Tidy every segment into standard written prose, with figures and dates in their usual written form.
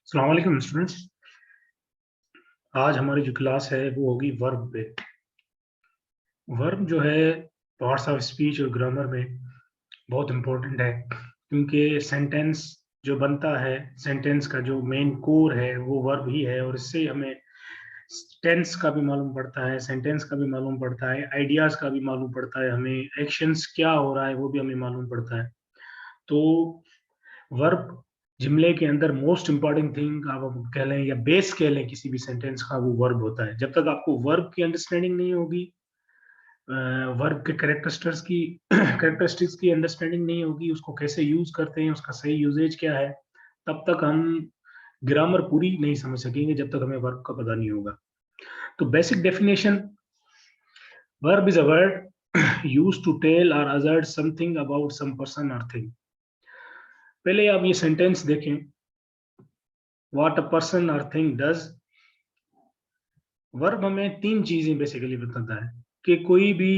अस्सलाम वालेकुम स्टूडेंट्स। आज हमारी जो क्लास है वो होगी वर्ब पे। वर्ब जो है पार्ट्स ऑफ स्पीच और ग्रामर में बहुत इंपॉर्टेंट है, क्योंकि सेंटेंस जो बनता है, सेंटेंस का जो मेन कोर है वो वर्ब ही है, और इससे हमें टेंस का भी मालूम पड़ता है, सेंटेंस का भी मालूम पड़ता है, आइडियाज का भी मालूम पड़ता है, हमें एक्शंस क्या हो रहा है वो भी हमें मालूम पड़ता है। तो वर्ब जुमले के अंदर मोस्ट इंपॉर्टेंट थिंग आप कह लें या बेस कह लें किसी भी सेंटेंस का, वो वर्ब होता है। जब तक आपको वर्ब की अंडरस्टैंडिंग नहीं होगी, वर्ब के कैरेक्टरिस्टिक्स की अंडरस्टैंडिंग नहीं होगी, उसको कैसे यूज करते हैं, उसका सही यूजेज क्या है, तब तक हम ग्रामर पूरी नहीं समझ सकेंगे, जब तक हमें वर्ब का पता नहीं होगा। तो basic definition, verb is a word used to tell और assert something about some person और थिंग। पहले आप ये सेंटेंस देखें, व्हाट अ पर्सन और थिंग डज। वर्ब हमें तीन चीजें बेसिकली बताता है कि कोई भी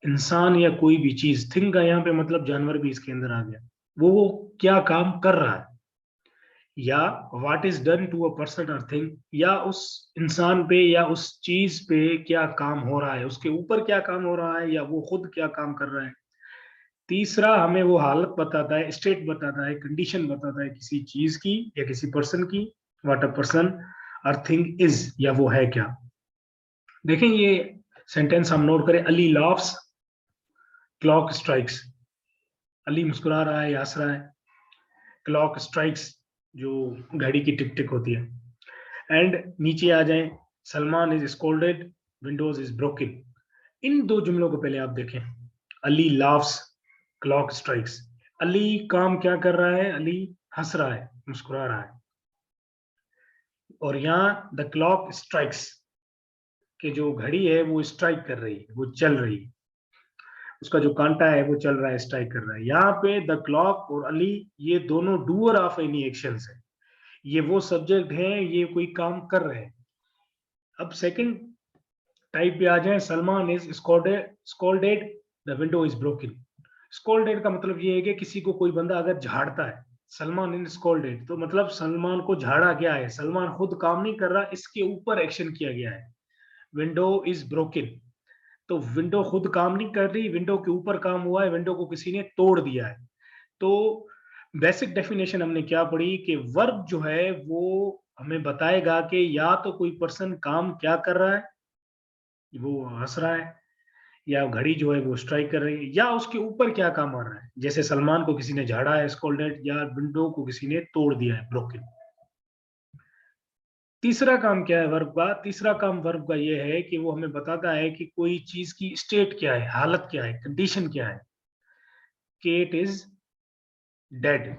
इंसान या कोई भी चीज, थिंग का यहाँ पे मतलब जानवर भी इसके अंदर आ गया, वो क्या काम कर रहा है, या what is done to a person और थिंग, या उस इंसान पे या उस चीज पे क्या काम हो रहा है, उसके ऊपर क्या काम हो रहा है, या वो खुद क्या काम कर रहा है। तीसरा हमें वो हालत बताता है, स्टेट बताता है, कंडीशन बताता है किसी चीज की या किसी पर्सन की। व्हाट अ पर्सन और थिंग इज, या वो है क्या। देखें ये सेंटेंस हम नोट करें, Ali laughs, clock strikes. Ali मुस्कुरा रहा है या हंस रहा है, क्लॉक स्ट्राइक्स जो घड़ी की टिक टिक होती है। एंड नीचे आ जाएं, Salman is scolded, windows is broken. इन दो जुमलों को पहले आप देखें, Ali laughs, clock strikes. Ali काम क्या कर रहा है, अली हंस रहा है, मुस्कुरा रहा है। और यहाँ द क्लॉक स्ट्राइक्स, कि जो घड़ी है वो स्ट्राइक कर रही है, वो चल रही है, उसका जो कांटा है वो चल रहा है, स्ट्राइक कर रहा है। यहाँ पे द क्लॉक और अली ये दोनों डूअर ऑफ एनी एक्शन है, ये वो सब्जेक्ट हैं, ये कोई काम कर रहे हैं। अब सेकंड टाइप पे आ जाए, Salman is scolded, the window is broken. Scolded का मतलब ये है कि किसी को कोई बंदा अगर झाड़ता है, सलमान इन स्कोल्डेड, तो मतलब सलमान को झाड़ा गया है, सलमान खुद काम नहीं कर रहा, इसके ऊपर एक्शन किया गया है। विंडो इज ब्रोकन, तो विंडो खुद काम नहीं कर रही, विंडो के ऊपर काम हुआ है, विंडो को किसी ने तोड़ दिया है। तो बेसिक डेफिनेशन हमने क्या पढ़ी कि वर्ब जो है वो हमें बताएगा कि या तो कोई पर्सन काम क्या कर रहा है, वो हंस रहा है, या घड़ी जो है वो स्ट्राइक कर रही है, या उसके ऊपर क्या काम हो रहा है, जैसे सलमान को किसी ने झाड़ा है, स्कोल्डेड, या विंडो को किसी ने तोड़ दिया है, ब्रोकन। तीसरा काम क्या है वर्ब का, तीसरा काम वर्ब का ये है कि वो हमें बताता है कि कोई चीज की स्टेट क्या है, हालत क्या है, कंडीशन क्या है। केट इज डेड,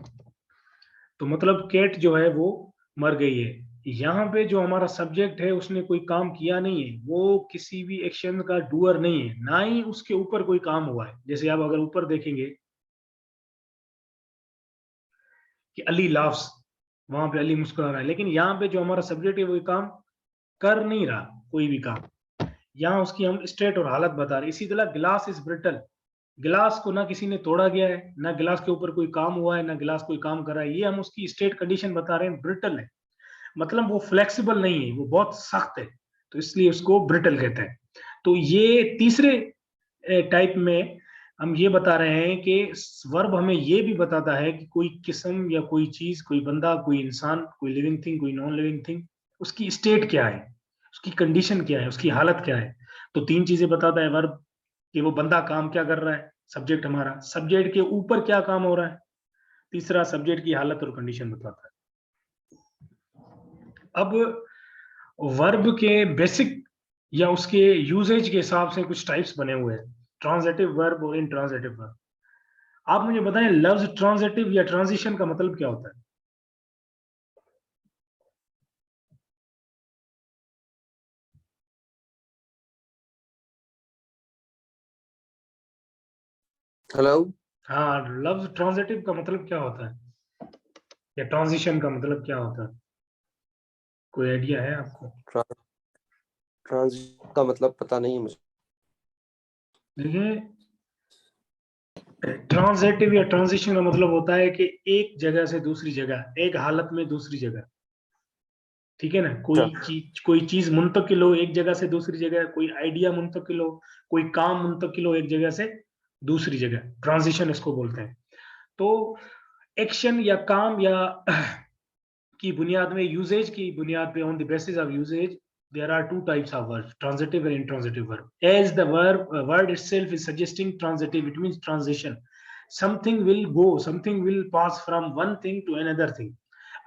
तो मतलब केट जो है वो मर गई है। यहाँ पे जो हमारा सब्जेक्ट है उसने कोई काम किया नहीं है, वो किसी भी एक्शन का डूअर नहीं है, ना ही उसके ऊपर कोई काम हुआ है। जैसे आप अगर ऊपर देखेंगे कि अली लाफ्स, वहां पे अली मुस्कुरा रहा है, लेकिन यहाँ पे जो हमारा सब्जेक्ट है वो काम कर नहीं रहा, कोई भी काम। यहाँ उसकी हम स्टेट और हालत बता रहे हैं। इसी तरह गिलास इज ब्रिटल, गिलास को ना किसी ने तोड़ा गया है, ना गिलास के ऊपर कोई काम हुआ है, ना गिलास कोई काम कर रहा है, ये हम उसकी स्टेट कंडीशन बता रहे हैं, ब्रिटल है। मतलब वो फ्लेक्सिबल नहीं है, वो बहुत सख्त है, तो इसलिए उसको ब्रिटल कहते हैं। तो ये तीसरे टाइप में हम ये बता रहे हैं कि वर्ब हमें ये भी बताता है कि कोई किस्म या कोई चीज, कोई बंदा, कोई इंसान, कोई लिविंग थिंग, कोई नॉन लिविंग थिंग, उसकी स्टेट क्या है, उसकी कंडीशन क्या है, उसकी हालत क्या है। तो तीन चीजें बताता है वर्ब, कि वो बंदा काम क्या कर रहा है, सब्जेक्ट हमारा, सब्जेक्ट के ऊपर क्या काम हो रहा है, तीसरा सब्जेक्ट की हालत और कंडीशन बताता है। अब वर्ब के बेसिक या उसके यूजेज के हिसाब से कुछ टाइप्स बने हुए हैं, ट्रांजिटिव वर्ब और इंट्रांजिटिव वर्ब। आप मुझे बताएं, लफ्ज ट्रांजिटिव या ट्रांजिशन का मतलब क्या होता है। हेलो। हाँ, लफ्ज ट्रांजिटिव का मतलब क्या होता है, या ट्रांजिशन का मतलब क्या होता है, कोई आइडिया है आपको। ट्रांजिशन का मतलब पता नहीं है मुझे। देखिए, ट्रांजिटिव या ट्रांजिशन का मतलब होता है कि एक जगह से दूसरी जगह, एक हालत में दूसरी जगह। ठीक है ना, कोई चीज मुंतकिल हो एक जगह से दूसरी जगह, कोई आइडिया मुंतकिल हो, कोई काम मुंतकिल हो एक जगह से दूसरी जगह, ट्रांजिशन इसको बोलते हैं। तो एक्शन या काम या की बुनियाद में, यूजेज की बुनियाद पे, on the basis of usages, there are two types of verbs, transitive and intransitive verb. As the word itself is suggesting transitive, it means transition. Something will go, something will pass from one thing to another thing.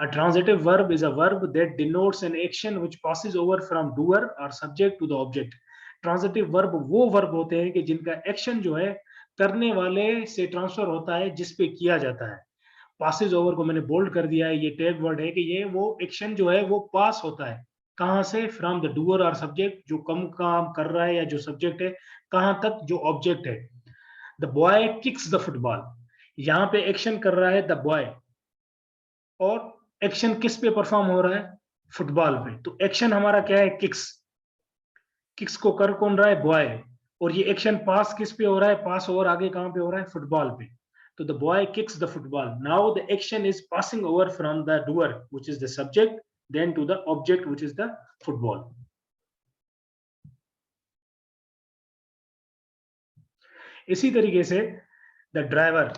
A transitive verb is a verb that denotes an action which passes over from doer or subject to the object. Transitive verb वो verb होते हैं कि जिनका action जो है करने वाले से ट्रांसफर होता है जिस पे किया जाता है। पासिस ओवर को मैंने बोल्ड कर दिया है, ये टैग वर्ड है कि ये वो एक्शन जो है वो पास होता है कहां से, फ्रॉम द डूअर और सब्जेक्ट, जो कम काम कर रहा है या जो सब्जेक्ट है, कहां तक, जो ऑब्जेक्ट है। The boy kicks the football, यहां पे एक्शन कर रहा है द बॉय, और एक्शन किस पे परफॉर्म हो रहा है, फुटबॉल पे। तो एक्शन हमारा क्या है, किक्स। किक्स को कर कौन रहा है, बॉय। और ये एक्शन पास किस पे हो रहा है, पास ओवर आगे कहां पे हो रहा है, फुटबॉल पे। तो the boy kicks the football. Now the action is passing over from the doer, which is the subject, then to the object, which is the football. इसी तरीके से the driver,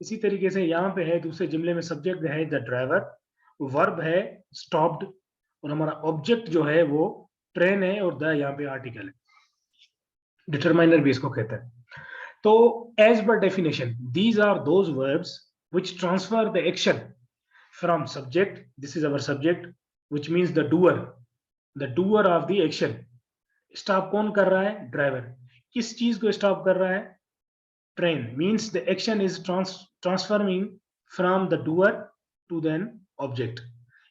इसी तरीके से यहां पे है दूसरे जुमले में सब्जेक्ट है द ड्राइवर, वर्ब है स्टॉप्ड, और हमारा ऑब्जेक्ट जो है वो ट्रेन है, और द यहाँ पे आर्टिकल है, डिटरमाइनर भी इसको कहते हैं। तो as per definition, these are those verbs which transfer the action from subject, this is our subject, which means the doer of the action. Stop कौन कर रहा है, ड्राइवर। किस चीज को स्टॉप कर रहा है, train. Means the action is transforming from the doer to then object.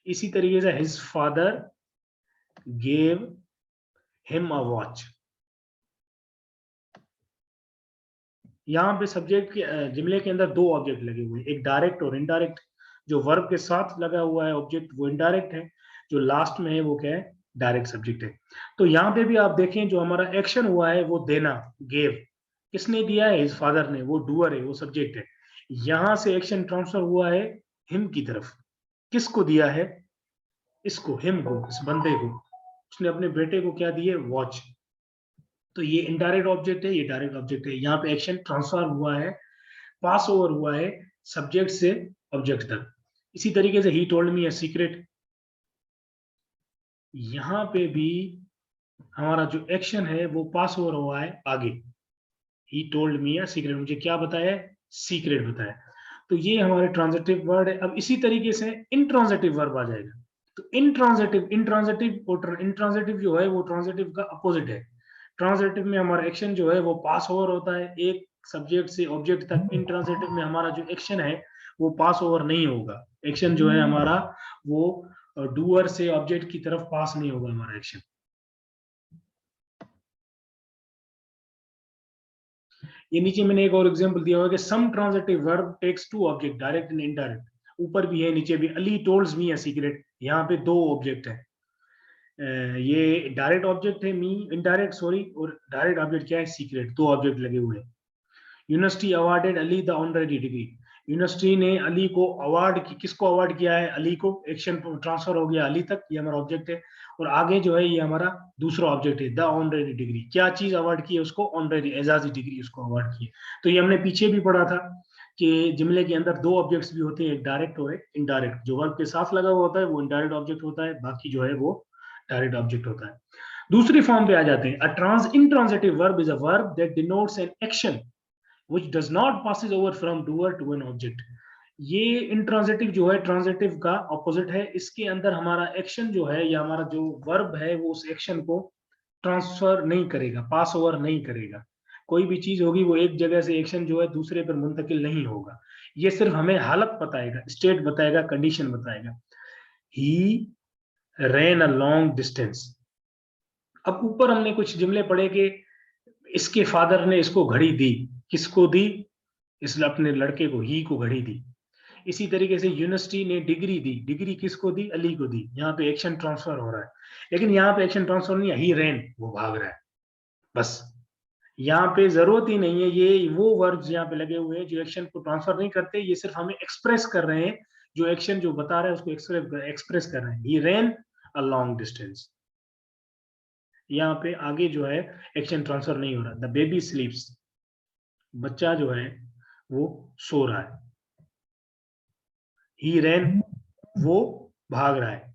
इसी तरीके से his father gave him a watch. यहाँ पे सब्जेक्ट के जुमले के अंदर दो ऑब्जेक्ट लगे हुए हैं, एक डायरेक्ट और इनडायरेक्ट। जो वर्ब के साथ लगा हुआ है ऑब्जेक्ट वो इनडायरेक्ट है, जो लास्ट में है वो क्या है, डायरेक्ट सब्जेक्ट है। तो यहाँ पे भी आप देखें जो हमारा एक्शन हुआ है वो देना, गेव, किसने दिया है, हिज फादर ने, वो डूअर है, वो सब्जेक्ट है। यहां से एक्शन ट्रांसफर हुआ है हिम की तरफ, किसको दिया है, इसको, हिम को, इस बंदे को। उसने अपने बेटे को क्या दिए, वॉच। तो ये इनडायरेक्ट ऑब्जेक्ट है, ये डायरेक्ट ऑब्जेक्ट है। यहाँ पे एक्शन ट्रांसफर हुआ है, पास ओवर हुआ है सब्जेक्ट से ऑब्जेक्ट तक। इसी तरीके से he told me a secret, यहां पे भी हमारा जो एक्शन है वो पास ओवर हुआ है आगे। He told me a secret, मुझे क्या बताया, सीक्रेट बताया। तो ये हमारे ट्रांजिटिव वर्ड है। अब इसी तरीके से इंट्रांजिटिव वर्ब आ जाएगा। तो इंट्रांजिटिव जो है वो ट्रांजिटिव का अपोजिट है। ट्रांजिटिव में हमारा एक्शन जो है वो पास ओवर होता है एक सब्जेक्ट से ऑब्जेक्ट तक। इंट्रांजिटिव में हमारा जो एक्शन है वो पास ओवर नहीं होगा। एक्शन जो है हमारा वो डूअर से ऑब्जेक्ट की तरफ पास नहीं होगा हमारा एक्शन। ये नीचे मैंने एक और एग्जांपल दिया हुआ है कि some transitive verb takes two object, direct and indirect. ऊपर भी है नीचे भी। अली टोल्ड्स मी अ सीक्रेट, यहाँ पे दो ऑब्जेक्ट है। ये डायरेक्ट ऑब्जेक्ट है मी, इनडायरेक्ट सॉरी, और डायरेक्ट ऑब्जेक्ट क्या है, सीक्रेट। दो ऑब्जेक्ट लगे हुए हैं। University awarded Ali the honorary degree, university ने अली को अवार्ड, किसको अवार्ड किया है, अली को। एक्शन ट्रांसफर हो गया अली तक, ये हमारा ऑब्जेक्ट है। और आगे जो है ये हमारा दूसरा ऑब्जेक्ट है, द ऑनरेरी डिग्री। क्या चीज अवार्ड की है उसको, ऑनरेरी, एजाजी डिग्री उसको अवार्ड की है। तो ये हमने पीछे भी पढ़ा था कि जुमले के अंदर दो ऑब्जेक्ट्स भी होते हैं, एक डायरेक्ट और एक इनडायरेक्ट। जो वर्ब के साथ लगा हुआ होता है वो इनडायरेक्ट ऑब्जेक्ट होता है, बाकी जो है वो डायरेक्ट ऑब्जेक्ट होता है। दूसरी फॉर्म पे आ जाते हैं। A intransitive verb is a verb that denotes an action which does not passes over from doer to an object। ये इंट्रांजिटिव जो है ट्रांजिटिव का ऑपोजिट है। इसके अंदर हमारा एक्शन जो है या हमारा जो वर्ब है वो उस एक्शन को ट्रांसफर नहीं करेगा, पास ओवर नहीं करेगा। कोई भी चीज होगी वो एक जगह से एक्शन जो है दूसरे पर मुंतकिल नहीं होगा। ये सिर्फ हमें हालत बताएगा, स्टेट बताएगा, कंडीशन बताएगा। ही ran a long distance। अब ऊपर हमने कुछ जुमले पढ़े कि इसके फादर ने इसको घड़ी दी, किसको दी, इसने अपने लड़के को, ही को घड़ी दी। इसी तरीके से यूनिवर्सिटी ने डिग्री दी, डिग्री किसको दी, अली को दी। यहाँ पे एक्शन ट्रांसफर हो रहा है, लेकिन यहाँ पे एक्शन ट्रांसफर नहीं है, ही रैन, वो भाग रहा है बस। यहाँ पे जरूरत ही नहीं है, ये वो वर्ब्स यहाँ पे लगे हुए हैं जो एक्शन को ट्रांसफर नहीं करते, ये सिर्फ हमें एक्सप्रेस कर रहे हैं, जो एक्शन जो बता रहे हैं उसको एक्सप्रेस कर रहे हैं। ही रेन अ लॉन्ग डिस्टेंस, यहाँ पे आगे जो है एक्शन ट्रांसफर नहीं हो रहा। द बेबी स्लीप्स, बच्चा जो है वो सो रहा है। ही रेन, वो भाग रहा है।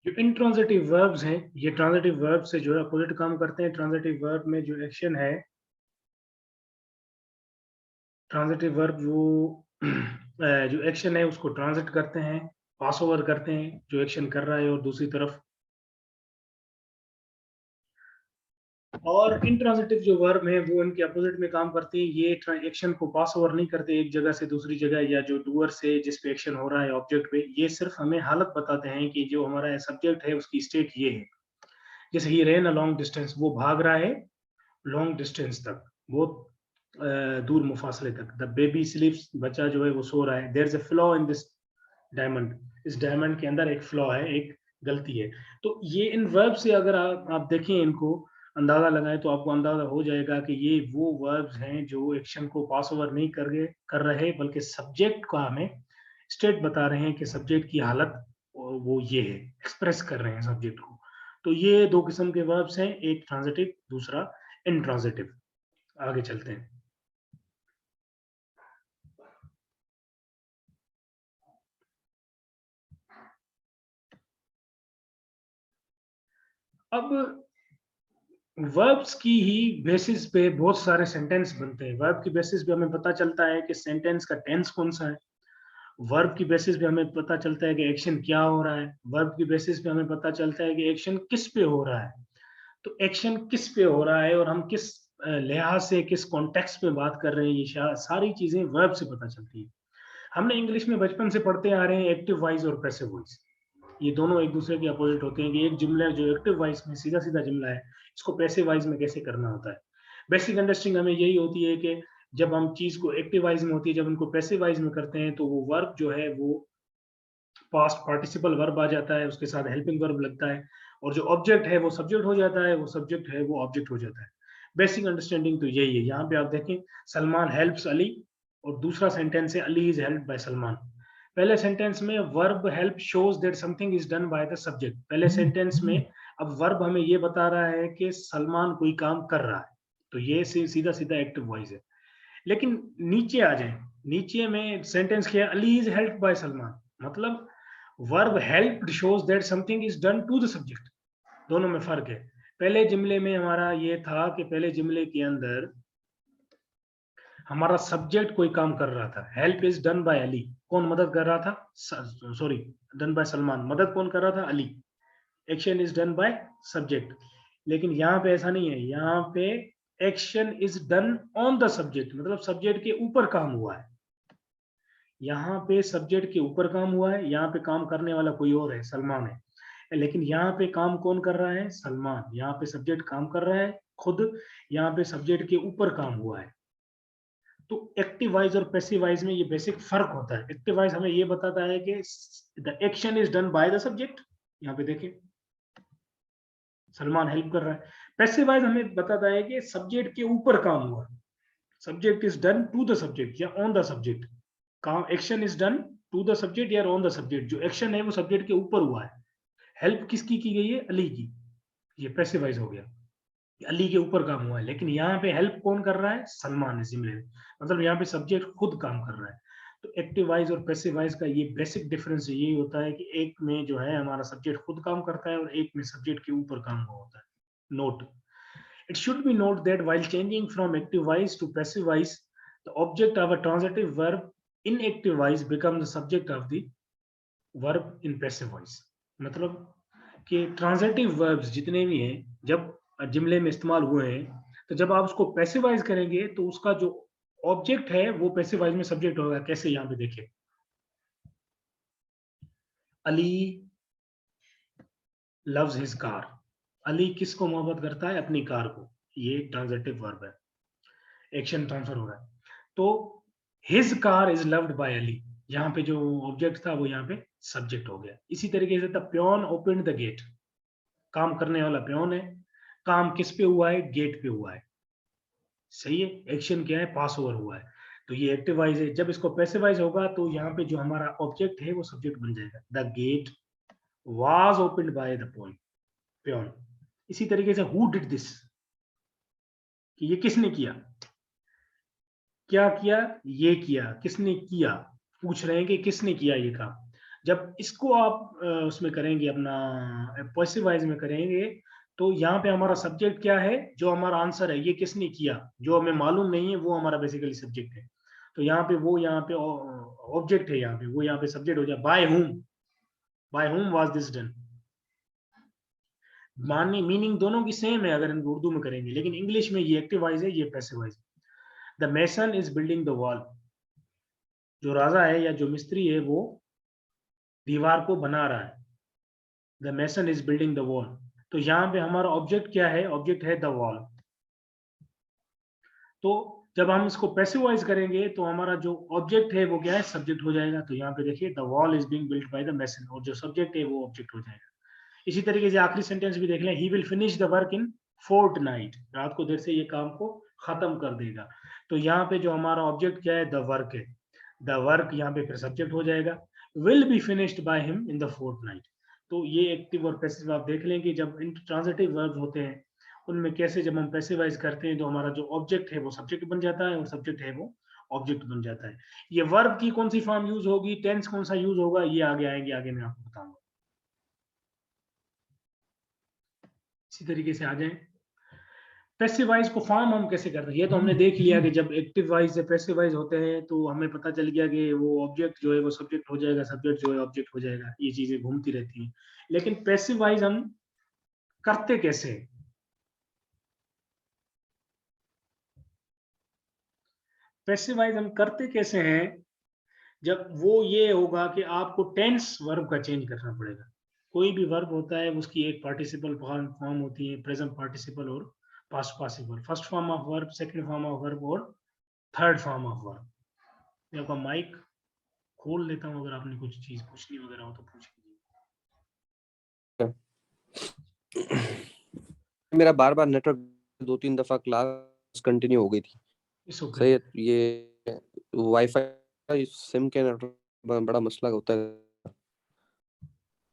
जो इंट्रांजिटिव वर्ब्स हैं, ये ट्रांजिटिव वर्ब से जो है अपोजिट काम करते हैं। ट्रांजिटिव वर्ब में जो एक्शन है, ट्रांजिटिव वर्ब वो जो एक्शन है उसको ट्रांजिट करते हैं, पास ओवर करते हैं जो एक्शन कर रहा है, और दूसरी तरफ और इंट्रांजिटिव जो वर्ब है वो इनके अपोजिट में काम करते हैं। ये एक्शन को पास ओवर नहीं करते एक जगह से दूसरी जगह, या जो डूअर से जिस पे एक्शन हो रहा है ऑब्जेक्ट पे, ये सिर्फ हमें हालत बताते हैं कि जो हमारा सब्जेक्ट है उसकी स्टेट ये है। जैसे ही रेन अ लॉन्ग डिस्टेंस, वो भाग रहा है लॉन्ग डिस्टेंस तक, बहुत दूर मुफासले तक। द बेबी स्लीप्स, बच्चा जो है वो सो रहा है। There is a flaw in this diamond, इस डायमंड के अंदर एक फ्लॉ है, एक गलती है। तो ये इन वर्ब से अगर आप देखें, इनको अंदाजा लगाएं, तो आपको अंदाजा हो जाएगा कि ये वो वर्ब्स हैं जो एक्शन को पास ओवर नहीं कर रहे, बल्कि सब्जेक्ट का हमें स्टेट बता रहे हैं कि सब्जेक्ट की हालत वो ये है, एक्सप्रेस कर रहे हैं सब्जेक्ट को। तो ये दो किस्म के वर्ब्स हैं, एक ट्रांजिटिव, दूसरा इंट्रांजिटिव। आगे चलते हैं। अब वर्ब्स की ही बेसिस पे बहुत सारे सेंटेंस बनते हैं। वर्ब की बेसिस पे हमें पता चलता है कि सेंटेंस का टेंस कौन सा है। वर्ब की बेसिस पे हमें पता चलता है कि एक्शन क्या हो रहा है। वर्ब की बेसिस पे हमें पता चलता है कि एक्शन किस पे हो रहा है। तो एक्शन किस पे हो रहा है और हम किस लिहाज से, किस कॉन्टेक्स्ट पे बात कर रहे हैं, ये सारी चीजें वर्ब से पता चलती है। हमने इंग्लिश में बचपन से पढ़ते आ रहे हैं एक्टिव वॉइस और पैसिव वॉइस, ये दोनों एक दूसरे के अपोजिट होते हैं। कि एक जुमला जो एक्टिव वॉइस में सीधा सीधा जुमला है, इसको पैसिव वॉइस में कैसे करना होता है। बेसिक अंडरस्टैंडिंग हमें यही होती है कि जब हम चीज को एक्टिव वॉइस में होती है, जब उनको पैसिव वॉइस में करते हैं, तो वो वर्ब जो है वो पास्ट पार्टिसिपल वर्ब आ जाता है, उसके साथ हेल्पिंग वर्ब लगता है, और जो ऑब्जेक्ट है वो सब्जेक्ट हो जाता है, वो सब्जेक्ट है वो ऑब्जेक्ट हो जाता है। बेसिक अंडरस्टैंडिंग तो यही है। यहाँ पे आप देखें, सलमान हेल्प्स अली, और दूसरा सेंटेंस है Ali is helped by Salman. पहले सेंटेंस में verb help shows that something is done by the subject. पहले सेंटेंस में अब वर्ब हमें ये बता रहा है कि सलमान कोई काम कर रहा है, तो ये सीधा सीधा एक्टिव वॉइस है। लेकिन नीचे आ जाए, नीचे में सेंटेंस क्या है, Ali is helped by Salman, मतलब verb helped shows that something is done to the subject. दोनों में फर्क है। पहले जुमले में हमारा ये था कि पहले जुमले के अंदर हमारा सब्जेक्ट कोई काम कर रहा था, help is done by Ali, कौन मदद कर रहा था, सॉरी, डन बाय सलमान, मदद कौन कर रहा था, Ali. Action is done by subject. लेकिन यहाँ पे ऐसा नहीं है, यहाँ पे action is done on the subject, मतलब सब्जेक्ट के ऊपर काम हुआ है। यहाँ पे सब्जेक्ट के ऊपर काम हुआ है, यहाँ पे काम करने वाला कोई और है, सलमान है। लेकिन यहाँ पे काम कौन कर रहा है, सलमान। यहाँ पे सब्जेक्ट काम कर रहा है खुद, यहाँ पे सब्जेक्ट के ऊपर काम हुआ है। तो एक्टिव वॉइस और पैसिव वॉइस में ये बेसिक फर्क होता है। एक्टिव वॉइस हमें ये बताता है कि the action is done by the subject, यहाँ पे देखें सलमान हेल्प कर रहा है। पैसिव वॉइस हमें बताता है कि सब्जेक्ट के ऊपर काम हुआ, subject is done to the subject या ऑन द सब्जेक्ट। काम, action is done to the subject या ऑन द सब्जेक्ट, जो एक्शन है वो सब्जेक्ट के ऊपर हुआ है। हेल्प किसकी की गई है, अली की, ये पैसिव वॉइस हो गया, अली के ऊपर काम हुआ है। लेकिन यहाँ पे हेल्प कौन कर रहा है, सलमान है जुमले में, मतलब यहाँ पे सब्जेक्ट खुद काम कर रहा है। तो एक्टिव वॉइस और पैसिव वॉइस का ये बेसिक डिफरेंस यही होता है कि एक में जो है हमारा सब्जेक्ट खुद काम करता है, और एक में सब्जेक्ट के ऊपर काम हुआ होता है। Note, it should be noted that while changing from active voice to passive voice, the object of a transitive verb in active voice becomes the subject of the verb in passive voice। मतलब कि transitive verbs जितने भी हैं, जब जुमले में इस्तेमाल हुए हैं, तो जब आप उसको पैसिवाइज करेंगे तो उसका जो ऑब्जेक्ट है वो पैसिवाइज में सब्जेक्ट होगा। कैसे, यहाँ पे देखिए, Ali loves his car. Ali किसको मोहब्बत करता है? अपनी कार को। ये ट्रांजिटिव वर्ब है, एक्शन ट्रांसफर हो रहा है। तो his car is loved by Ali, यहाँ पे जो ऑब्जेक्ट था वो यहाँ पे सब्जेक्ट हो गया। इसी तरीके से the peon open the gate, काम करने वाला प्योन है, काम किस पे हुआ है? गेट पे हुआ है। सही है, एक्शन क्या है? पास ओवर हुआ है, तो ये एक्टिवाइज है। जब इसको पैसिवाइज होगा तो यहाँ पे जो हमारा ऑब्जेक्ट है वो सब्जेक्ट बन जाएगा। The gate was opened by the peon. इसी तरीके से हु डिड दिस, कि ये किसने किया? क्या किया? ये किया। किसने किया? पूछ रहे हैं कि किसने किया ये काम। जब इसको आप उसमें करेंगे, अपना पैसिवाइज में करेंगे, तो यहाँ पे हमारा सब्जेक्ट क्या है? जो हमारा आंसर है, ये किसने किया, जो हमें मालूम नहीं है, वो हमारा बेसिकली सब्जेक्ट है। तो यहाँ पे वो, यहाँ पे ऑब्जेक्ट है, यहाँ पे वो, यहाँ पे सब्जेक्ट हो जाए। By whom was this done. मानी मीनिंग दोनों की सेम है अगर इनको उर्दू में करेंगे, लेकिन इंग्लिश में ये एक्टिवाइज है, ये passivise. The mason is building the wall. जो राजा है या जो मिस्त्री है वो दीवार को बना रहा है। The mason is building the wall. तो यहाँ पे हमारा ऑब्जेक्ट क्या है? ऑब्जेक्ट है द वॉल। तो जब हम इसको पैसिवाइज करेंगे तो हमारा जो ऑब्जेक्ट है वो क्या है? सब्जेक्ट हो जाएगा। तो यहाँ पे देखिए, the wall is being built by the mason, और जो सब्जेक्ट है वो ऑब्जेक्ट हो जाएगा। इसी तरीके से आखिरी सेंटेंस भी देख लें, he will finish the work in fortnight. रात को देर से ये काम को खत्म कर देगा। तो यहाँ पे जो हमारा ऑब्जेक्ट क्या है? द वर्क है। द वर्क यहाँ पे फिर सब्जेक्ट हो जाएगा। Will be finished by him in the fortnight. तो ये एक्टिव और पैसिव आप देख लें कि जब इंट्रांजिटिव वर्ब होते हैं उनमें कैसे जब हम पैसिवाइज करते हैं तो हमारा जो ऑब्जेक्ट है वो सब्जेक्ट बन जाता है, और सब्जेक्ट है वो ऑब्जेक्ट बन जाता है। ये वर्ब की कौन सी फॉर्म यूज होगी, टेंस कौन सा यूज होगा, ये आगे आएंगे, आगे मैं आपको बताऊंगा। इसी तरीके से आ जाए, पैसिवाइज को फॉर्म हम कैसे करते हैं? ये तो हमने देख लिया कि जब एक्टिव वाइज से पैसिवाइज होते हैं तो हमें पता चल गया कि वो ऑब्जेक्ट जो है वो सब्जेक्ट हो जाएगा, सब्जेक्ट जो है ऑब्जेक्ट हो जाएगा। ये चीजें घूमती रहती हैं। लेकिन पैसिवाइज हम करते कैसे हैं? पैसिवाइज हम करते कैसे हैं? जब वो ये होगा कि आपको टेंस वर्ब का चेंज करना पड़ेगा। कोई भी वर्ब होता है उसकी एक पार्टिसिपल फॉर्म होती है, प्रेजेंट पार्टिसिपल और past participle. First form of verb, second form of verb और थर्ड फॉर्म ऑफ वर्ब। मैं आपका माइक खोल लेता हूँ, अगर आपने कुछ चीज पूछनी वगैरह हो तो पूछ लीजिए। मेरा बार बार नेटवर्क 2-3 दफा क्लास कंटिन्यू हो गई थी। सही है, ये वाईफाई सिम के नेटवर्क बड़ा मसला होता है।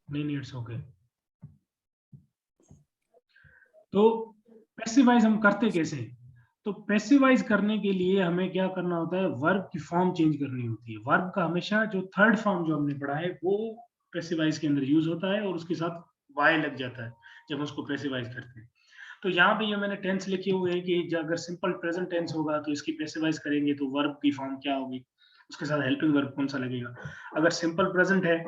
नहीं, इट्स ओके। तो पैसिवाइज हम करते कैसे हैं? तो पैसिवाइज करने के लिए हमें क्या करना होता है? वर्ब की फॉर्म चेंज करनी होती है। वर्ब का हमेशा जो थर्ड फॉर्म जो हमने पढ़ा है वो पैसिवाइज के अंदर यूज होता है, और उसके साथ वाई लग जाता है जब उसको पैसिवाइज करते हैं। तो यहाँ पे ये मैंने टेंस लिखे हुए हैं कि अगर सिंपल प्रेजेंट टेंस होगा तो इसकी पैसिवाइज करेंगे तो वर्ब की फॉर्म क्या होगी, उसके साथ हेल्पिंग वर्ब कौन सा लगेगा। अगर सिंपल प्रेजेंट है,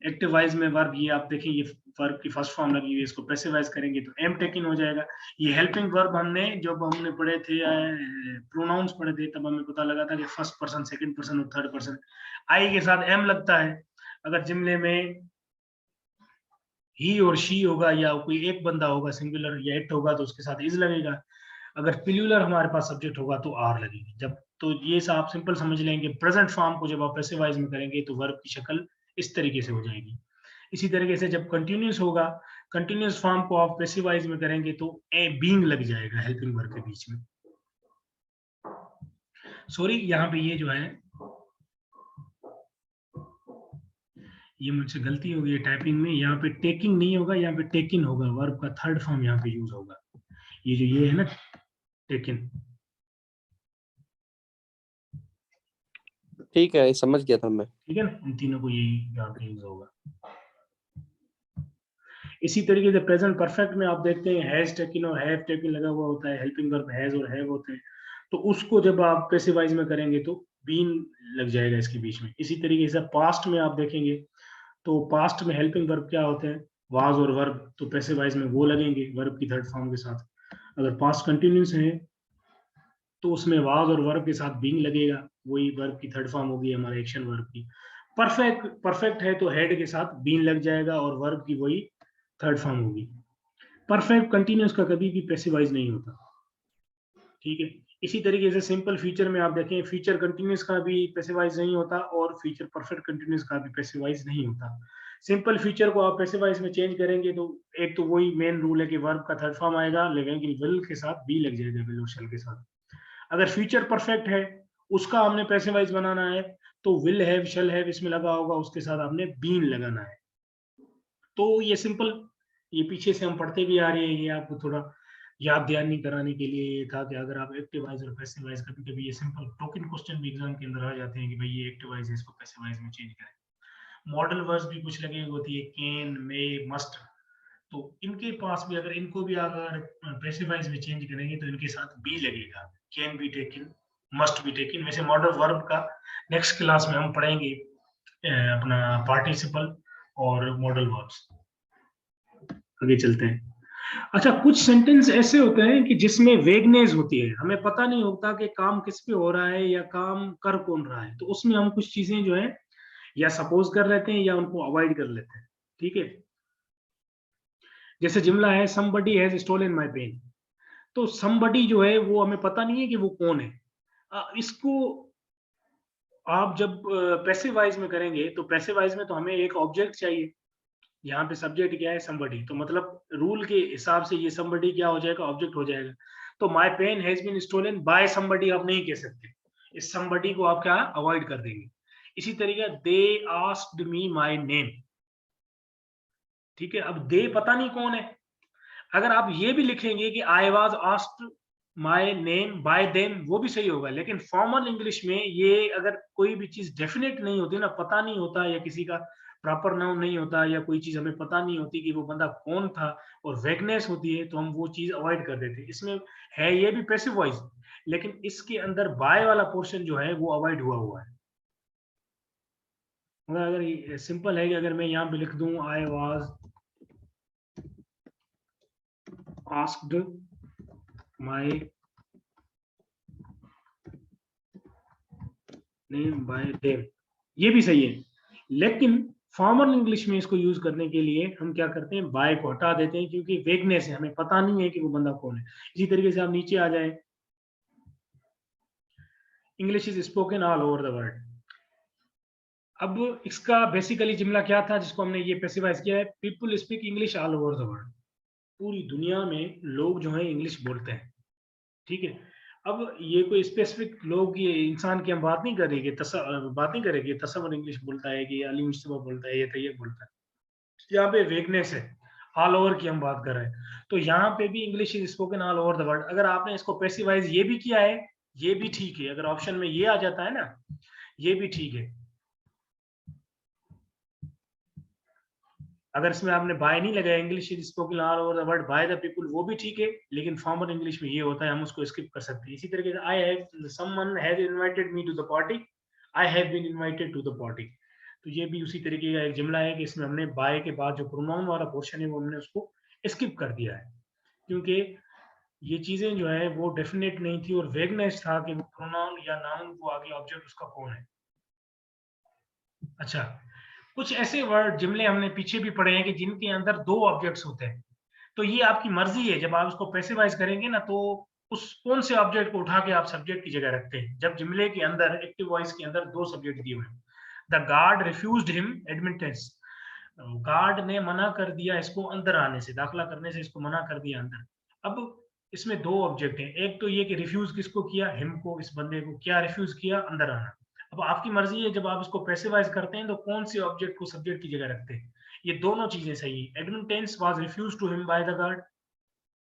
एक्टिवाइज में वर्ब, ये आप देखें ये वर्ब की फर्स्ट फॉर्म लगी हुई है, इसको पैसिवाइज करेंगे तो एम टेकिन हो जाएगा। ये हेल्पिंग वर्ब हमने जब हमने पढ़े थे प्रोनाउंस पढ़े थे तब हमें पता लगा था कि फर्स्ट पर्सन, सेकंड पर्सन और थर्ड पर्सन, आई के साथ एम लगता है। अगर जुमले में ही और शी होगा या कोई एक बंदा होगा, सिंगुलर या इट होगा, तो उसके साथ इज लगेगा। अगर प्लूरल हमारे पास सब्जेक्ट होगा तो आर लगेगी। जब तो ये आप सिंपल समझ लेंगे, प्रेजेंट फॉर्म को जब आप पैसिवाइज में करेंगे तो वर्ब की शक्ल इस तरीके से हो जाएगी। इसी तरीके से जब कंटिन्यूस होगा, कंटिन्यूस फॉर्म को आप पैसिवाइज में करेंगे तो ए बीइंग लग जाएगा हेल्पिंग वर्ब के बीच में। सॉरी, यहाँ पे ये जो है ये मुझसे गलती हो गई है टाइपिंग में। यहाँ पे टेकिंग नहीं होगा, यहाँ पे टेकिन होगा। वर्ब का थर्ड फॉर्म यहाँ पे यूज होगा। ये जो ये है ना, टेकिन। ठीक है, समझ गया था मैं। ठीक है ना, इन तीनों को यही यहाँ पे यूज होगा। इसी तरीके से प्रेजेंट परफेक्ट में आप देखते हैं हैज टेकिन और हैव टेकिन लगा हुआ होता है, हेल्पिंग वर्ब हैज और हैव होते हैं। तो उसको जब आप पैसिवाइज में करेंगे तो बीन लग जाएगा इसके बीच में। इसी तरीके से पास्ट में आप देखेंगे तो पास्ट में हेल्पिंग वर्ब क्या होते हैं? वाज और वर्ब, तो पैसिवाइज में वो लगेंगे वर्ब की थर्ड फॉर्म के साथ। अगर पास्ट कंटिन्यूस है तो उसमें वाज और वर्ब के साथ बीइंग लगेगा, वही वर्ब की थर्ड फॉर्म होगी हमारे एक्शन वर्ब की। परफेक्ट है तो हेड के साथ बीन लग जाएगा और वर्ब की वही थर्ड फॉर्म होगी। परफेक्ट कंटिन्यूस का कभी भी पैसिवाइज नहीं होता, ठीक है। इसी तरीके से सिंपल फ्यूचर में आप देखें, फ्यूचर कंटिन्यूस का भी पैसिवाइज नहीं होता और फ्यूचर परफेक्ट कंटिन्यूस का भी पैसिवाइज नहीं होता। सिंपल फ्यूचर को आप पैसिवाइज में चेंज करेंगे तो एक तो वही मेन रूल है कि वर्ब का थर्ड फॉर्म आएगा, लेकिन विल के साथ बी लग जाएगा, विल और शैल के साथ। अगर फ्यूचर परफेक्ट है, उसका हमने पैसिवाइज बनाना है, तो विल हैव शैल हैव इसमें लगा होगा, उसके साथ आपने बीन लगाना है। तो ये सिंपल, ये पीछे से हम पढ़ते भी आ रहे हैं, ये आपको थोड़ा याद ध्यान नहीं कराने के लिए ये था कि अगर आप एक्टिवाइज और पैसिवाइज, कभी कभी ये सिंपल टोकन क्वेश्चन भी एग्जाम के अंदर आ जाते हैं कि भाई ये एक्टिवाइज है, इसको पैसिवाइज में चेंज करें। मॉडल वर्ड्स भी कुछ लगे होती है, कैन, मे, मस्ट, तो इनके पास भी अगर इनको भी अगर पैसिवाइज में चेंज करेंगे तो इनके साथ बी लगेगा, can be taken, must be taken. वैसे मॉडल वर्ब का नेक्स्ट क्लास में हम पढ़ेंगे अपना पार्टिसिपल और मॉडल वर्ब्स। आगे चलते हैं। अच्छा, कुछ सेंटेंस ऐसे होते हैं कि जिसमें वेगनेस होती है, हमें पता नहीं होता कि काम किस पे हो रहा है या काम कर कौन रहा है, तो उसमें हम कुछ चीजें जो है या सपोज कर लेते हैं या उनको अवॉइड कर लेते हैं, ठीक है। जैसे जुमला है somebody has stolen my pen, तो somebody जो है वो हमें पता नहीं है कि वो कौन है। इसको आप जब पैसिव वाइज में करेंगे तो पैसिव वाइज में तो हमें एक ऑब्जेक्ट चाहिए, यहाँ पे सब्जेक्ट क्या है somebody, तो मतलब रूल के हिसाब से ये somebody क्या हो जाएगा, ऑब्जेक्ट हो जाएगा। तो my pen has been stolen by somebody आप नहीं कह सकते, इस somebody को आप क्या अवॉइड कर देंगे। इसी तरीके they asked me my name, ठीक है। अब they पता नहीं कौन है, अगर आप ये भी लिखेंगे कि I was asked my name by them, वो भी सही होगा, लेकिन फॉर्मल इंग्लिश में ये अगर कोई भी चीज डेफिनेट नहीं होती ना, पता नहीं होता या किसी का प्रॉपर नाउन नहीं होता या कोई चीज हमें पता नहीं होती कि वो बंदा कौन था और वैगनेस होती है, तो हम वो चीज अवॉइड कर देते हैं। इसमें है ये भी पैसिव वॉइस, लेकिन इसके अंदर बाय वाला पोर्शन जो है वो अवॉइड हुआ है। अगर सिंपल है कि अगर मैं यहाँ पे लिख दूं I was asked my name by them, ये भी सही है, लेकिन फॉर्मल इंग्लिश में इसको यूज करने के लिए हम क्या करते हैं, बाय को हटा देते हैं, क्योंकि वेगनेस है, हमें पता नहीं है कि वो बंदा कौन है। इसी तरीके से आप नीचे आ जाए, English is spoken all over the world. अब इसका बेसिकली जुमला क्या था जिसको हमने ये पैसिवाइज किया है, people speak English all over the world, पूरी दुनिया में लोग जो है इंग्लिश बोलते हैं, ठीक है। अब ये कोई स्पेसिफिक लोग, ये इंसान की हम बात नहीं करेंगे, बात नहीं करेंगे तसव्वुर इंग्लिश बोलता है कि अली मुस्तफा बोलता है या तैयब बोलता है, यहाँ पे वेगनेस है, ऑल ओवर की हम बात कर रहे हैं। तो यहाँ पे भी English is spoken all over the world. अगर आपने इसको पैसिवाइज ये भी किया है, ये भी ठीक है, अगर ऑप्शन में ये आ जाता है ना, ये भी ठीक है। अगर इसमें आपने बाय नहीं लगाया, English is spoken all over the world by the people, वो भी ठीक है, लेकिन फॉर्मल इंग्लिश में ये होता है, हम उसको स्किप कर सकते हैं। इसी तरीके से I have someone has invited me to the party, I have been invited to the party, तो ये भी उसी तरीके का एक जुमला है कि इसमें हमने बाय के बाद जो प्रोनाउन वाला पोर्शन है वो हमने उसको स्किप कर दिया है, क्योंकि ये चीजें जो है वो डेफिनेट नहीं थी और वेगनेस था कि वो प्रोनाउन या नाउन को आगे ऑब्जेक्ट उसका कौन है। अच्छा, कुछ ऐसे वर्ड जुमले हमने पीछे भी पढ़े हैं कि जिनके अंदर दो ऑब्जेक्ट्स होते हैं, तो ये आपकी मर्जी है, जब आप उसको पैसिवाइज करेंगे ना, तो उस कौन से ऑब्जेक्ट को उठा के आप सब्जेक्ट की जगह रखते हैं। जब जुमले के अंदर एक्टिव वॉइस के अंदर दो सब्जेक्ट दिए हुए हैं, the guard refused him admittance, guard ने मना कर दिया इसको अंदर आने से, दाखिला करने से इसको मना कर दिया अंदर। अब इसमें दो ऑब्जेक्ट हैं, एक तो ये कि रिफ्यूज किसको किया, हिम को, इस बंदे को क्या रिफ्यूज किया, अंदर आना। अब आपकी मर्जी है, जब आप इसको पैसिवाइज करते हैं तो कौन से ऑब्जेक्ट को सब्जेक्ट की जगह रखते हैं। ये दोनों चीजें सही है, admittance was refuse to him by the guard,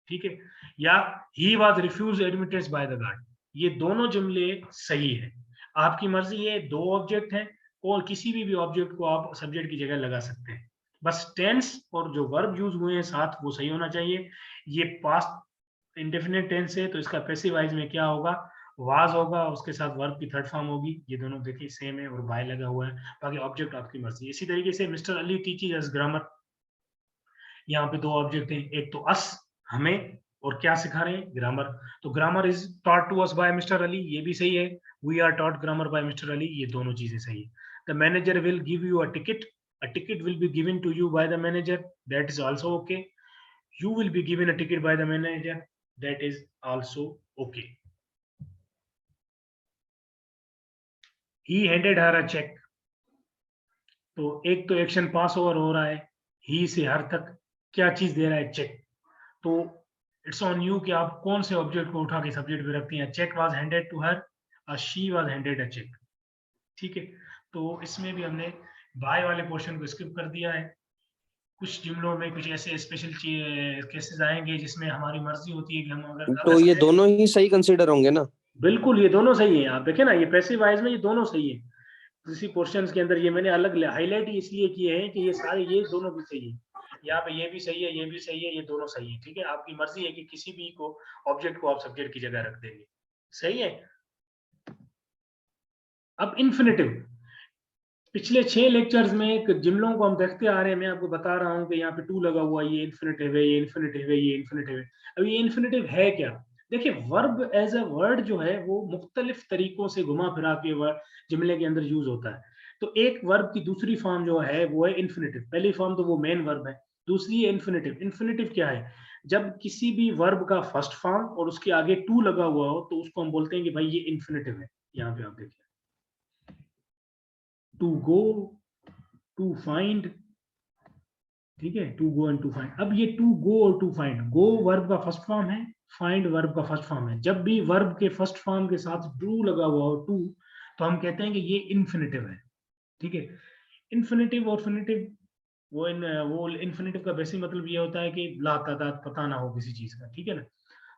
ठीक है, या he was refuse admittance by the guard, ये दोनों जुमले सही है। आपकी मर्जी है, दो ऑब्जेक्ट हैं और किसी भी ऑब्जेक्ट को आप सब्जेक्ट की जगह लगा सकते हैं, बस टेंस और जो वर्ब यूज हुए हैं साथ वो सही होना चाहिए। ये पास्ट इंडेफिनिट टेंस है, तो इसका पैसिवाइज में क्या होगा, वाज होगा, उसके साथ वर्ब की थर्ड फॉर्म होगी, ये दोनों देखिए सेम है और बाय लगा हुआ है, बाकी ऑब्जेक्ट आपकी मर्जी। इसी तरीके से mister Ali teaches us grammar, यहाँ पे दो ऑब्जेक्ट हैं, एक तो अस हमें, और क्या सिखा रहे हैं, ग्रामर, तो grammar is taught to us by Mister Ali, ये भी सही है, we are taught grammar by Mister Ali, ये दोनों चीजें सही है। The manager will give you a ticket, A ticket will be given to you by the manager, that is also okay. You will be given a ticket by the manager, that is also okay. He handed her a check. तो एक तो action पास over हो रहा है, ही से हर तक क्या चीज दे रहा है, चेक। तो इट्स ऑन यू कि आप कौन से ऑब्जेक्ट को उठा के सब्जेक्ट पे रखती हैं। Cheque was handed to her, she was handed a cheque. ठीक है, तो इसमें भी हमने बाय वाले पोर्शन को स्किप कर दिया है। कुछ जुमलों में कुछ ऐसे स्पेशल केसेस आएंगे जिसमें हमारी मर्जी होती है कि हम अगर तो ये दोनों ही सही कंसीडर होंगे ना? बिल्कुल, ये दोनों सही है। आप देखें ना, ये पैसिव वॉइस में ये दोनों सही है। किसी पोर्शंस के अंदर ये मैंने अलग हाईलाइट इसलिए किए हैं कि ये सारे, ये दोनों भी सही है। यहाँ पे ये भी सही है, ये भी सही है, ये दोनों सही है। ठीक है, आपकी मर्जी है कि किसी भी को ऑब्जेक्ट को आप सब्जेक्ट की जगह रख देंगे। सही है। अब इन्फिनेटिव, पिछले 6 लेक्चर्स में एक जुमलों को हम देखते आ रहे हैं। मैं आपको बता रहा हूँ कि यहाँ पे टू लगा हुआ है, ये इन्फिनेटिव है, ये इन्फिनेटिव है, ये इन्फिनेटिव है। अब ये इन्फिनेटिव है क्या? देखिए, वर्ब एज अ वर्ड जो है वो मुख्तलिफ तरीकों से घुमा फिरा के जुमले के अंदर यूज होता है। तो एक वर्ब की दूसरी फॉर्म जो है वो है इन्फिनेटिव। पहली फॉर्म तो वो मेन वर्ब है, दूसरी है इन्फिनेटिव। इन्फिनेटिव क्या है? जब किसी भी वर्ब का फर्स्ट फॉर्म और उसके आगे टू लगा हुआ हो तो उसको हम बोलते हैं कि भाई ये इन्फिनेटिव है। यहाँ पे आप देखिए, टू गो, टू फाइंड। ठीक है, to go and to find. अब ये टू गो और टू फाइंड, गो वर्ब का फर्स्ट फॉर्म है, फाइंड वर्ब का फर्स्ट फॉर्म है। जब भी वर्ब के फर्स्ट फॉर्म के साथ टू लगा हुआ हो, टू, तो हम कहते हैं कि ये इन्फिनेटिव है। ठीक है, इन्फिनेटिव और फिनिटिव, वो इन्फिनेटिव का बेसिक मतलब ये होता है कि लातादाद पता ना हो किसी चीज का। ठीक है ना।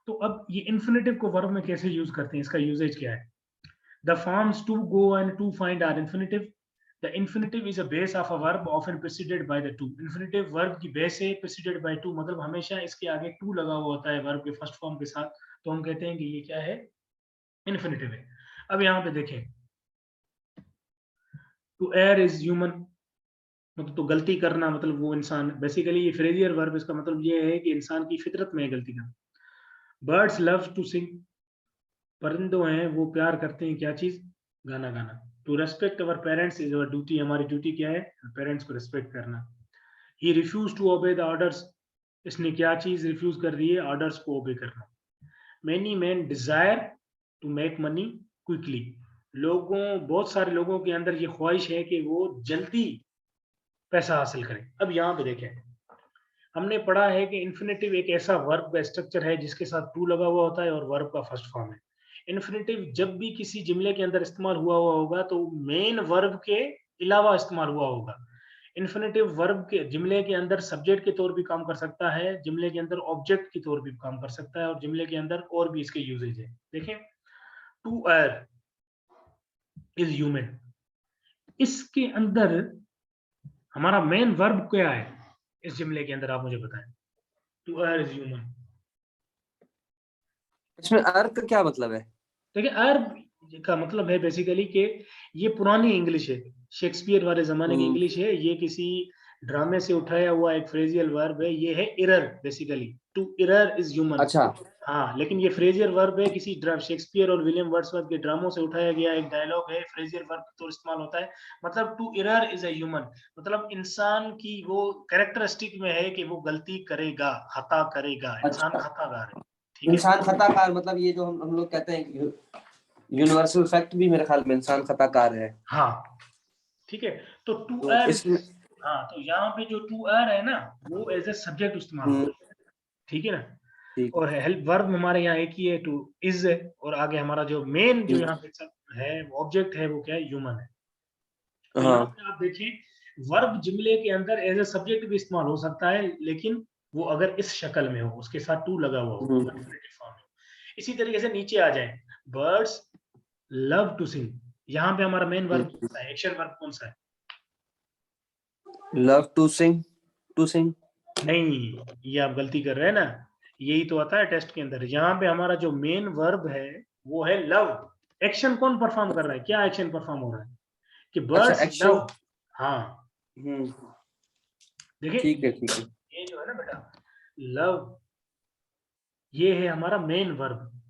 तो अब ये इन्फिनेटिव को वर्ब में कैसे यूज करते हैं, इसका यूजेज क्या है? The forms to go and to find are infinitive. The infinitive is a base of a verb often preceded by the to. Infinitive verb की base है preceded by to, मतलब हमेशा इसके आगे to लगा हुआ होता है verb के first form के साथ। तो हम कहते हैं कि ये क्या है? Infinitive है। अब यहाँ पे देखें, to err is human, मतलब तो गलती करना, मतलब वो इंसान। बेसिकली ये फ्रेजियर वर्ब, इसका मतलब ये है कि इंसान की फितरत में है गलती करना। बर्ड्स लव टू सिंग, परिंदों हैं वो प्यार करते हैं क्या चीज? गाना गाना। To respect our parents is our duty, हमारी ड्यूटी क्या है? पेरेंट्स को रिस्पेक्ट करना। He refuse to obey the orders, इसने क्या चीज रिफ्यूज कर रही है? ऑर्डर्स को ओबे करना। Many man desire to make money quickly, बहुत सारे लोगों के अंदर ये ख्वाहिश है कि वो जल्दी पैसा हासिल करें। अब यहाँ पे देखें, हमने पढ़ा है कि इन्फिनेटिव एक ऐसा वर्ब का स्ट्रक्चर है जिसके साथ टू लगा हुआ होता है और वर्ब का फर्स्ट फॉर्म है। इन्फिनेटिव जब भी किसी जुमले के अंदर इस्तेमाल हुआ होगा तो मेन वर्ब के अलावा इस्तेमाल हुआ होगा। इन्फिनेटिव वर्ब के जुमले के अंदर सब्जेक्ट के तौर भी काम कर सकता है, जुमले के अंदर ऑब्जेक्ट के तौर भी काम कर सकता है, और जुमले के अंदर और भी इसके यूजेज है। देखें, टू एर इज ह्यूमन, इसके अंदर हमारा मेन वर्ब क्या है? इस जुमले के अंदर आप मुझे बताएं। टू एर इज ह्यूमन, इसमें अर्थ का क्या मतलब है? देखिए, अर्ब का मतलब है बेसिकली कि ये पुरानी इंग्लिश है, शेक्सपियर वाले जमाने की इंग्लिश है। ये किसी ड्रामे से उठाया हुआ एक फ्रेजियल वर्ब है। ये है error, basically to error is human. अच्छा, हाँ, लेकिन ये फ्रेजियर वर्ब है, किसी शेक्सपियर और विलियम वर्ड्सवर्थ के ड्रामों से उठाया गया एक डायलॉग है, फ्रेजियर वर्ब तो इस्तेमाल होता है। मतलब to error is a human, मतलब इंसान की वो कैरेक्टरिस्टिक में है कि वो गलती करेगा, खता करेगा। इंसान अच्छा, खताकार है। ठीक है, इंसान खताकार, मतलब ये जो हम लोग कहते हैं यूनिवर्सल फैक्ट भी मेरे ख्याल में इंसान खताकार है। हाँ। ठीक है, तो टू तो एर, इसमें हाँ, तो यहाँ पे जो टू एर है ना, वो एज ए सब्जेक्ट इस्तेमाल होता है। ठीक है ना। ठीक और हेल्प वर्ब हमारे यहाँ एक ही है, टू इज है। और आगे हमारा जो मेन जो यहाँ पे है ऑब्जेक्ट है वो क्या है? ह्यूमन है। तो यहाँ हाँ, पे आप देखिए, वर्ब जुमले के अंदर एज ए सब्जेक्ट भी इस्तेमाल हो सकता है, लेकिन वो अगर इस शक्ल में हो, उसके साथ टू लगा हुआ हो, इन्फिनेटिव फॉर्म में। इसी तरीके से नीचे आ जाए, बर्ड्स लव टू सिंग, यहाँ पे हमारा मेन वर्ब कौन सा है? एक्शन वर्ब कौन सा है? Love to sing, to sing नहीं, ये आप गलती कर रहे हैं ना। यही तो आता है टेस्ट के अंदर। यहाँ पे हमारा जो मेन वर्ब है वो है लव। एक्शन कौन परफॉर्म कर रहा है? क्या एक्शन परफॉर्म हो रहा है? कि अच्छा, बर्ड्स एक्शन। लव। हाँ, देखिए, ठीक है, ठीक है, ये जो है ना बेटा, लव, ये है हमारा मेन वर्ब।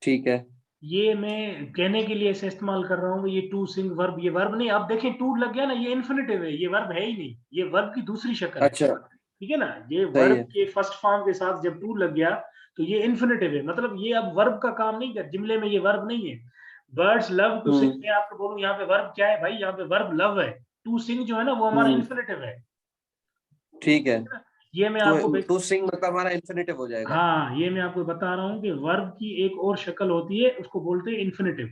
ठीक है। ये मैं कहने के लिए ऐसे इस्तेमाल कर रहा हूँ ये टू सिंग वर्ब, ये वर्ब नहीं। अब देखें टू लग गया ना, ये इन्फिनिटिव है, ये वर्ब है ही नहीं, ये वर्ब की दूसरी शक्ल है। अच्छा ठीक है ना, ये सही वर्ब है। के फर्स्ट फॉर्म के साथ जब टू लग गया तो ये इन्फिनिटिव है, मतलब ये अब वर्ब का काम नहीं कर, जुमले में ये वर्ब नहीं है। बर्ड्स लव टू सिंग, मैं आपको बोलूं यहाँ पे वर्ब क्या है भाई, यहाँ पे वर्ब लव है। टू सिंग जो है ना वो हमारा हम्म इन्फिनिटिव है। ठीक है। ये मैं तो आपको टू सिंग मतलब हमारा इन्फिनिटिव हो जाएगा। हाँ, ये मैं आपको बता रहा हूँ कि वर्ब की एक और शक्ल होती है, उसको बोलते हैं इन्फिनिटिव।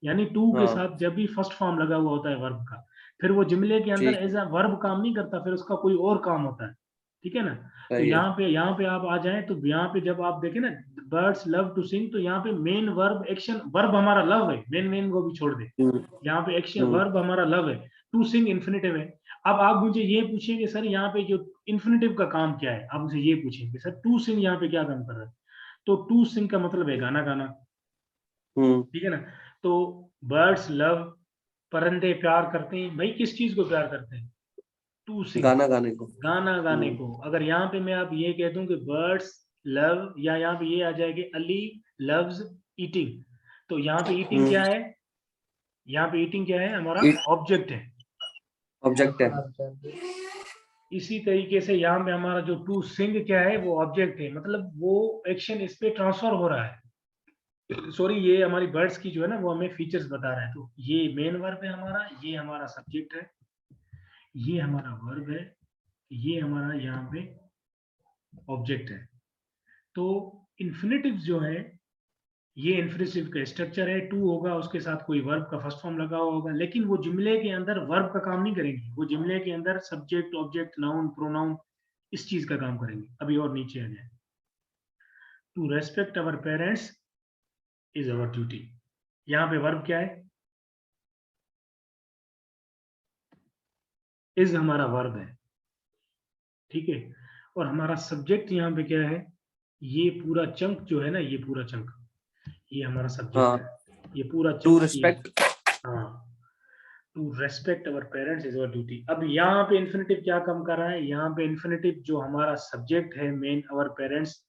यानी टू के हाँ साथ जब भी फर्स्ट फॉर्म लगा हुआ होता है वर्ब का, फिर वो जुमले के अंदर ठीक है एज अ वर्ब काम नहीं करता, फिर उसका कोई और काम होता है। ठीक है ना। तो सही है। यहाँ पे आप आ जाएं तो यहाँ पे जब आप देखें ना, बर्ड्स लव टू सिंग, तो यहाँ पे मेन वर्ब एक्शन, वर्ब हमारा लव है, मेन मेन को भी छोड़ दे, हम्म यहाँ पे एक्शन हम्म वर्ब हमारा लव है। टू सिंग इन्फिनिटिव है। अब आप मुझे ये पूछेंगे सर यहाँ पे जो इन्फिनिटिव का काम क्या है, आप मुझे ये पूछेंगे सर टू सिंग यहाँ पे क्या काम कर रहा है, तो टू सिंग का मतलब है गाना गाना। हम्म ठीक है ना। तो बर्ड्स लव, परिंदे प्यार करते हैं, भाई किस चीज को प्यार करते हैं, टू सिंग, गाना गाने को। गाना गाने हम्म को। अगर यहाँ पे मैं आप ये कह दूं कि बर्ड्स लव, या यहाँ पे ये आ जाएगी अली लव्स ईटिंग, तो यहाँ पे ईटिंग क्या है, यहाँ पे ईटिंग क्या है, हमारा ऑब्जेक्ट है। ऑब्जेक्ट है। इसी तरीके से यहाँ पे हमारा जो टू सिंग क्या है, वो ऑब्जेक्ट है, मतलब वो एक्शन इस पे ट्रांसफर हो रहा है। सॉरी, ये हमारी बर्ड्स की जो है ना वो हमें फीचर्स बता रहा है। तो ये मेन वर्ब है हमारा, ये हमारा सब्जेक्ट है, ये हमारा वर्ब है, ये हमारा यहाँ पे ऑब्जेक्ट है। तो इन्फिनिटिव जो है, ये इन्फिनिटिव का स्ट्रक्चर है, टू होगा उसके साथ कोई वर्ब का फर्स्ट फॉर्म लगा हुआ होगा, लेकिन वो जुमले के अंदर वर्ब का काम नहीं करेंगे, वो जुमले के अंदर सब्जेक्ट ऑब्जेक्ट नाउन प्रोनाउन इस चीज का काम करेंगे। अभी और नीचे आ जाए, to respect our parents is our duty, यहाँ पे वर्ब क्या है, इज हमारा वर्ब है। ठीक है। और हमारा सब्जेक्ट यहाँ पे क्या है, ये पूरा चंक जो है ना, ये पूरा चंक, ये हमारा सब्जेक्ट है, हाँ ये पूरा टू चंक ये। रिस्पेक्ट। हाँ, to respect our parents is our duty. अब यहाँ पे इन्फिनिटिव क्या काम कर रहा है, यहाँ पे इन्फिनिटिव जो हमारा सब्जेक्ट है मेन अवर पेरेंट्स,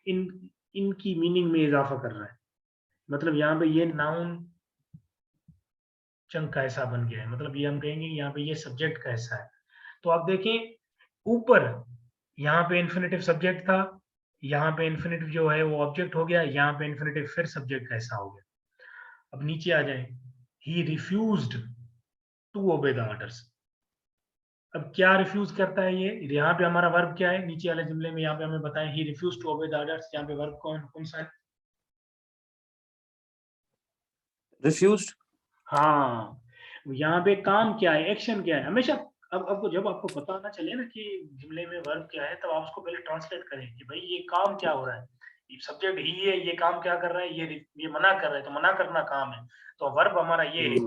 इन इनकी मीनिंग में इजाफा कर रहा है। मतलब यहाँ पे ये नाउन चंक का हिस्सा बन गया है, मतलब ये हम कहेंगे यहाँ पे ये सब्जेक्ट का हिस्सा है। तो आप देखें ऊपर, यहाँ पे इन्फिनिटिव सब्जेक्ट था, यहाँ पे इन्फिनिटिव जो है वो ऑब्जेक्ट हो गया, यहाँ पे इन्फिनिटिव फिर सब्जेक्ट का हिस्सा हो गया। अब नीचे आ जाए, he refused to obey the orders. अब क्या रिफ्यूज करता है ये, यहाँ पे हमारा वर्ब क्या है, नीचे वाले जुमले में यहाँ पे हमें बताएं, he refuse to obey the orders, यहाँ पे वर्ब कौन कौन सा है। रिफ्यूज्ड। हाँ, यहाँ पे काम क्या है, एक्शन क्या है हमेशा। अब आपको जब आपको पता ना चले ना कि जुमले में वर्ब क्या है, तब आप उसको पहले ट्रांसलेट करें कि भाई ये काम क्या हो रहा है। ये सब्जेक्ट ही है, ये काम क्या कर रहा है, ये मना कर रहा है, तो मना करना काम है, तो वर्ब हमारा ये है।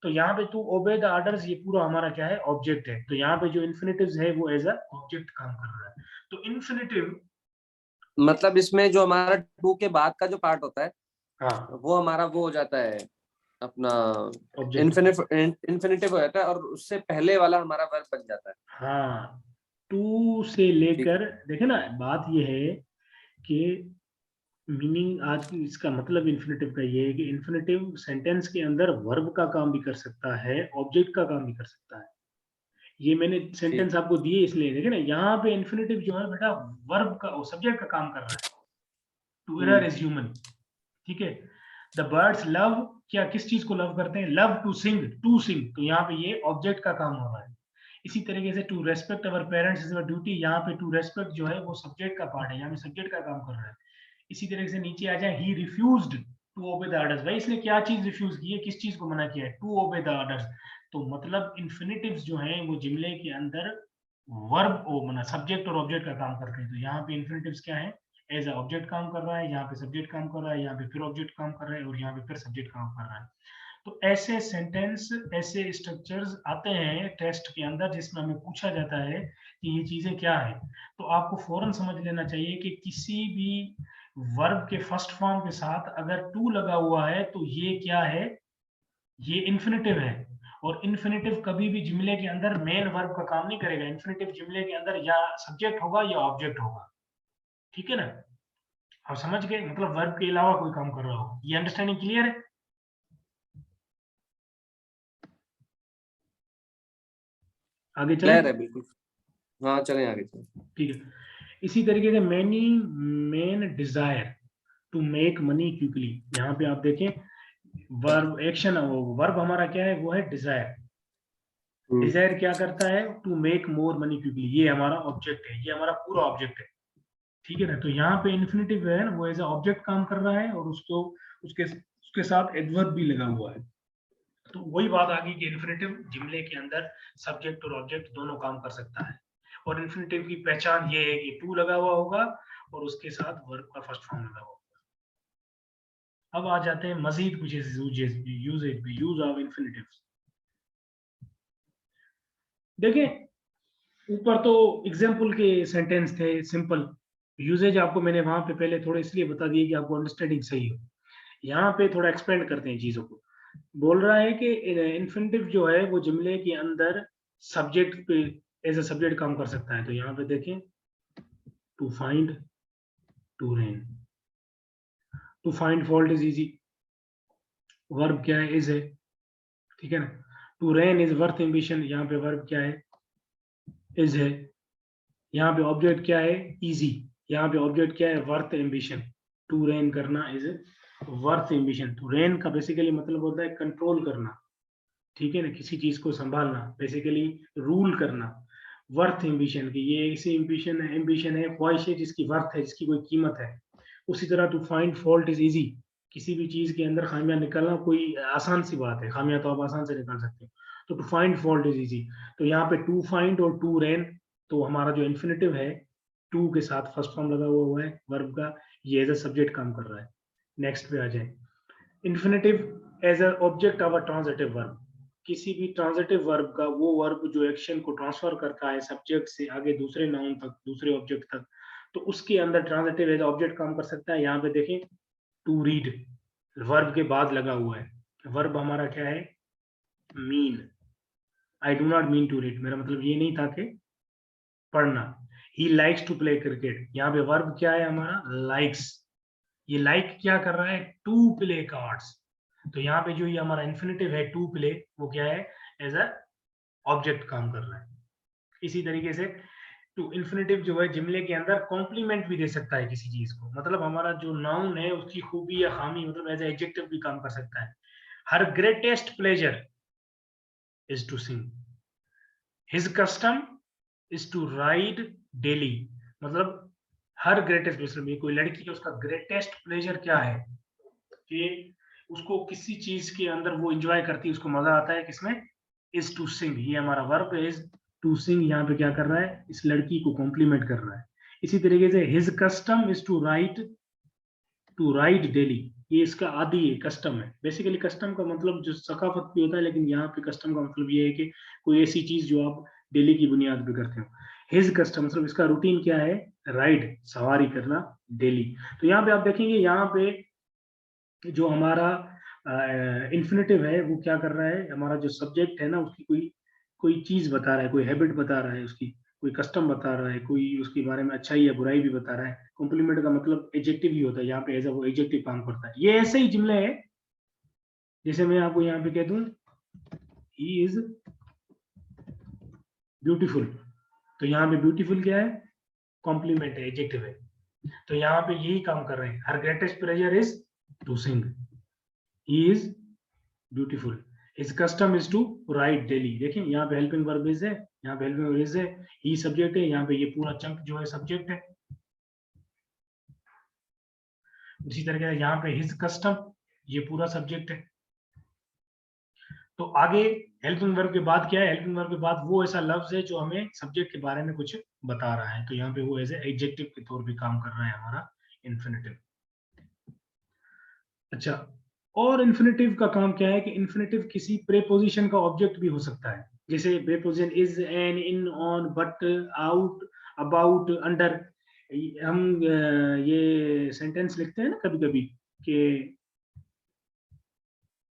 तो यहाँ पे टू ओबे द ऑर्डर्स, ये पूरा हमारा क्या है, ऑब्जेक्ट है। तो यहाँ पे जो इन्फिनिटिव है वो एज अ ऑब्जेक्ट काम कर रहा है। तो इन्फिनिटिव, मतलब इसमें जो हमारा टू के बाद का जो पार्ट होता है हाँ, वो हमारा वो हो जाता है अपना ऑब्जेक्ट, इन्फिनिटिव हो जाता है और उससे पहले वाला हमारा वर्ब बन जाता है। हाँ। टू से ठीक लेकर, है। देखे ना, बात ये है कि मीनिंग आज की इसका मतलब इन्फिनिटिव का ये है कि इन्फिनिटिव सेंटेंस के अंदर वर्ब का काम भी कर सकता है, ऑब्जेक्ट का काम भी कर सकता है। ये मैंने ठीक। सेंटेंस आपको दिए इसलिए, देखे ना, यहाँ पे इन्फिनिटिव जो है बेटा वर्ब का, सब्जेक्ट का काम कर रहा है। To error hmm is human. ठीक है। द बर्ड्स लव, क्या किस चीज को लव करते हैं, love to sing, to sing, तो यहाँ पे ये ऑब्जेक्ट का काम हो रहा है। इसी तरीके से to respect our parents is our duty, यहाँ पे टू रेस्पेक्ट जो है वो सब्जेक्ट का पार्ट है, यहाँ पे सब्जेक्ट का काम कर रहा है। इसी तरह से नीचे आ जाए, he refused to obey the orders, भाई इसने क्या चीज रिफ्यूज की है, किस चीज को मना किया है, टू ओबे द ऑर्डर्स। तो मतलब इन्फिनिटिव्स जो हैं वो जुमले के अंदर वर्ब ओ मना सब्जेक्ट और ऑब्जेक्ट का काम करते हैं। तो यहाँ पे इन्फिनिटिव्स क्या है, एज अ ऑब्जेक्ट काम कर रहा है, यहाँ पे सब्जेक्ट काम कर रहा है, यहाँ पे फिर ऑब्जेक्ट काम कर रहा है, और यहाँ पे फिर सब्जेक्ट काम कर रहा है। तो ऐसे सेंटेंस, ऐसे स्ट्रक्चर्स आते हैं टेस्ट के अंदर जिसमें हमें पूछा जाता है कि ये चीजें क्या है। तो आपको फौरन समझ लेना चाहिए कि किसी भी वर्ब के फर्स्ट फॉर्म के साथ अगर टू लगा हुआ है तो ये क्या है, ये इन्फिनिटिव है। और इन्फिनिटिव कभी भी जुमले के अंदर मेन वर्ब का काम नहीं करेगा, इन्फिनिटिव जुमले के अंदर या सब्जेक्ट होगा या ऑब्जेक्ट होगा। ठीक है ना। आप समझ गए, मतलब वर्ब के अलावा कोई काम कर रहा हो। ये अंडरस्टैंडिंग क्लियर है? आगे चलें? क्लियर है बिल्कुल। हाँ चलें आगे चलें। ठीक है। इसी तरीके से many men desire to make money quickly, यहाँ पे आप देखें वर्ब एक्शन, वर्ब हमारा क्या है, वो है डिजायर। डिजायर क्या करता है, to make more money quickly, ये हमारा ऑब्जेक्ट है, ये हमारा पूरा ऑब्जेक्ट है। ठीक है ना, तो यहाँ पे इन्फिनेटिव है ना, वो एज ऑब्जेक्ट काम कर रहा है और उसको उसके उसके साथ एडवर्ब भी लगा हुआ है। तो वही बात आ गई कि इन्फिनेटिव जुमले के अंदर सब्जेक्ट और ऑब्जेक्ट दोनों काम कर सकता है। और इन्फिनेटिव की पहचान ये है कि टू लगा हुआ होगा और उसके साथ वर्ब का फर्स्ट फॉर्म लगा हुआ होगा। अब आ जाते हैं मजीद कुछ यूज ऑफ इन्फिनेटिव। देखिए ऊपर तो एग्जाम्पल के सेंटेंस थे सिंपल, यूजेज आपको मैंने वहां पे पहले थोड़े इसलिए बता दिए कि आपको अंडरस्टैंडिंग सही हो। यहाँ पे थोड़ा एक्सपेंड करते हैं चीजों को। बोल रहा है कि इन्फिनेटिव जो है वो जुमले के अंदर सब्जेक्ट पे एज ए सब्जेक्ट काम कर सकता है। तो यहाँ पे देखें, to find, to reign, to find fault is easy, verb क्या है, इज है, ठीक है ना। To reign is worth ambition, यहाँ पे वर्ब क्या है, इज है। यहाँ पे ऑब्जेक्ट क्या है, इजी, यहाँ पे ऑब्जेक्ट क्या है, वर्थ एम्बिशन। टू रेन करना is worth ambition. To reign का बेसिकली मतलब होता है कंट्रोल करना, ठीक है ना, किसी चीज को संभालना, बेसिकली रूल करना। वर्थ एम्बिशन की ये ऐसी एम्बिशन है, ख्वाहिश है जिसकी वर्थ है, जिसकी कोई कीमत है। उसी तरह to find fault is easy, किसी भी चीज के अंदर खामियां निकालना कोई आसान सी बात है, खामियां तो आप आसान से निकाल सकते हो। तो to find fault is easy. तो यहाँ पे टू फाइंड और टू रेन, तो हमारा जो इन्फिनेटिव है टू के साथ फर्स्ट फॉर्म लगा हुआ है वर्ब का, ये एज अ सब्जेक्ट काम कर रहा है। नेक्स्ट पे आ जाए, infinitive as a object of a transitive verb, किसी भी ट्रांजिटिव वर्ब का वो वर्ब जो एक्शन को ट्रांसफर करता है सब्जेक्ट से आगे दूसरे नाउन तक, दूसरे ऑब्जेक्ट तक, तो उसके अंदर ट्रांजिटिव एज ऑब्जेक्ट काम कर सकता है। यहाँ पे देखें, टू रीड वर्ब के बाद लगा हुआ है, वर्ब हमारा क्या है, mean. I do not mean to read, मेरा मतलब ये नहीं था कि पढ़ना। He likes to play cricket, यहाँ पे वर्ब क्या है हमारा, लाइक्स। ये लाइक क्या कर रहा है, टू प्ले कार्ड्स। तो यहाँ पे जो ये हमारा इन्फिनेटिव है टू प्ले, वो क्या है, एज अ ऑब्जेक्ट काम कर रहा है। इसी तरीके से टू इन्फिनेटिव जो है जुमले के अंदर कॉम्प्लीमेंट भी दे सकता है किसी चीज को, मतलब हमारा जो नाउन है उसकी खूबी या खामी, मतलब एज एडजेक्टिव भी काम कर सकता है। Her greatest pleasure is to sing, his custom is to ride daily, मतलब हर ग्रेटेस्ट प्लेजर में, कोई लड़की है उसका ग्रेटेस्ट प्लेजर क्या है, कि उसको किसी चीज के अंदर वो एंजॉय करती है, उसको मजा आता है किसमें, इज टू सिंग। ये हमारा वर्ब इज टू सिंग, यहाँ पे क्या कर रहा है, इस लड़की को कॉम्प्लीमेंट कर रहा है। इसी तरीके से his custom is to write daily, ये इसका आदि है, कस्टम है। बेसिकली कस्टम का मतलब जो सकाफत भी होता है, लेकिन यहाँ पे कस्टम का मतलब ये है कि कोई ऐसी चीज जो आप डेली की बुनियाद पे करते हो। हिज कस्टम मतलब इसका रूटीन क्या है, राइड, सवारी करना डेली। तो यहाँ पे आप देखेंगे, यहाँ पे जो हमारा इन्फिनेटिव है वो क्या कर रहा है, हमारा जो सब्जेक्ट है ना उसकी कोई कोई चीज बता रहा है, कोई हैबिट बता रहा है उसकी, कोई कस्टम बता रहा है, कोई उसके बारे में अच्छाई या बुराई भी बता रहा है। कॉम्प्लीमेंट का मतलब एडजेक्टिव ही होता है, यहाँ पे एज वो एडजेक्टिव काम करता है। ये ऐसे ही जुमले है, जैसे मैं आपको यहाँ पे कह दूं, ही इज ब्यूटीफुल, तो यहाँ पे ब्यूटीफुल क्या है, कॉम्प्लीमेंट है, एडजेक्टिव है। तो यहाँ पे यही काम कर रहे हैं, her greatest pleasure is to sing, he is beautiful, his custom is to write daily. देखिए यहाँ पे हेल्पिंग वर्ब इज है, यहाँ पे हेल्पिंग वर्ब इज है, ही सब्जेक्ट है, यहाँ पे ये पूरा चंक जो है सब्जेक्ट है। उसी तरह से यहाँ पे हिज कस्टम, ये पूरा सब्जेक्ट है। तो आगे हेल्पिंग वर्ब के बाद क्या है, हेल्पिंग वर्ब के बाद वो ऐसा लफ्ज है जो हमें सब्जेक्ट के बारे में कुछ बता रहा है, तो यहाँ पे वो एज एडजेक्टिव के तौर पे काम कर रहा है हमारा इन्फिनेटिव। अच्छा, और इन्फिनेटिव का काम क्या है कि इन्फिनेटिव किसी प्रेपोजिशन का ऑब्जेक्ट भी हो सकता है, जैसे preposition is, an, in, on, but, out, about, under. हम ये सेंटेंस लिखते हैं ना कभी कभी, कि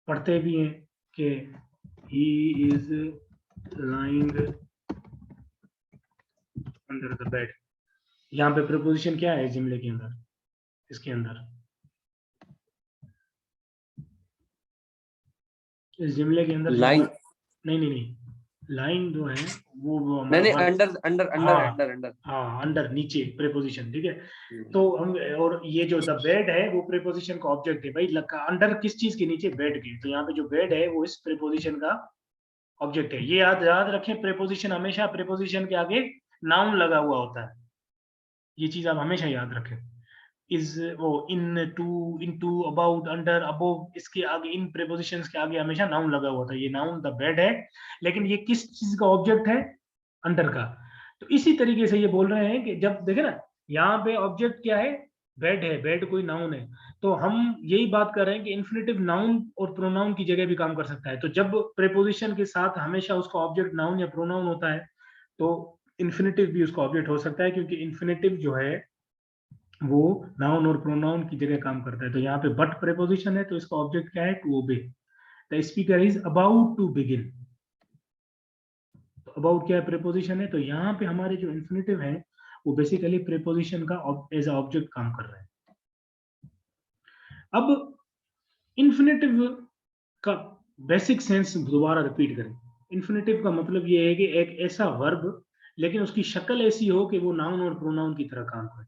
पढ़ते भी हैं कि he is lying under the bed. यहाँ पे प्रेपोजिशन क्या है जुमले के अंदर, इसके अंदर, इस जुमले के अंदर लाइन, नहीं, लाइन जो है वो नहीं, हमारा under under under under under, हाँ अंडर, नीचे प्रीपोजिशन, ठीक है। तो हम, और ये जो द बेड है वो प्रीपोजिशन का ऑब्जेक्ट है भाई, अंडर किस चीज के नीचे, बेड के, तो यहाँ पे जो बेड है वो इस प्रीपोजिशन का ऑब्जेक्ट है। ये याद याद रखें, प्रीपोजिशन हमेशा प्रीपोजिशन के आगे नाउन लगा हुआ होता है, ये चीज आप हमेशा याद रखें। इज, वो, in, to, into, about, under, above, इसके आगे, इन प्रीपोजिशंस के आगे हमेशा नाउन लगा हुआ था। ये नाउन द बेड है, लेकिन ये किस चीज का ऑब्जेक्ट है, अंडर का। तो इसी तरीके से ये बोल रहे हैं कि जब देखे ना, यहाँ पे ऑब्जेक्ट क्या है, बेड है, बेड कोई नाउन है, तो हम यही बात कर रहे हैं कि इन्फिनेटिव नाउन और प्रोनाउन की जगह भी काम कर सकता है। तो जब प्रीपोजिशन के साथ हमेशा उसका ऑब्जेक्ट नाउन या प्रोनाउन होता है, तो इन्फिनेटिव भी उसका ऑब्जेक्ट हो सकता है, क्योंकि इन्फिनेटिव जो है वो नाउन और प्रोनाउन की जगह काम करता है। तो यहाँ पे बट प्रीपोजिशन है, तो इसका ऑब्जेक्ट क्या है, to obey. The speaker is about to begin, तो अबाउट क्या है, प्रीपोजिशन है, तो यहाँ पे हमारे जो इन्फिनेटिव है वो बेसिकली प्रीपोजिशन का एज ऑब्जेक्ट काम कर रहा है। अब इन्फिनेटिव का बेसिक सेंस दोबारा रिपीट करें। इन्फिनेटिव का मतलब ये है कि एक ऐसा वर्ब, लेकिन उसकी शक्ल ऐसी हो कि वो नाउन और प्रोनाउन की तरह काम करे।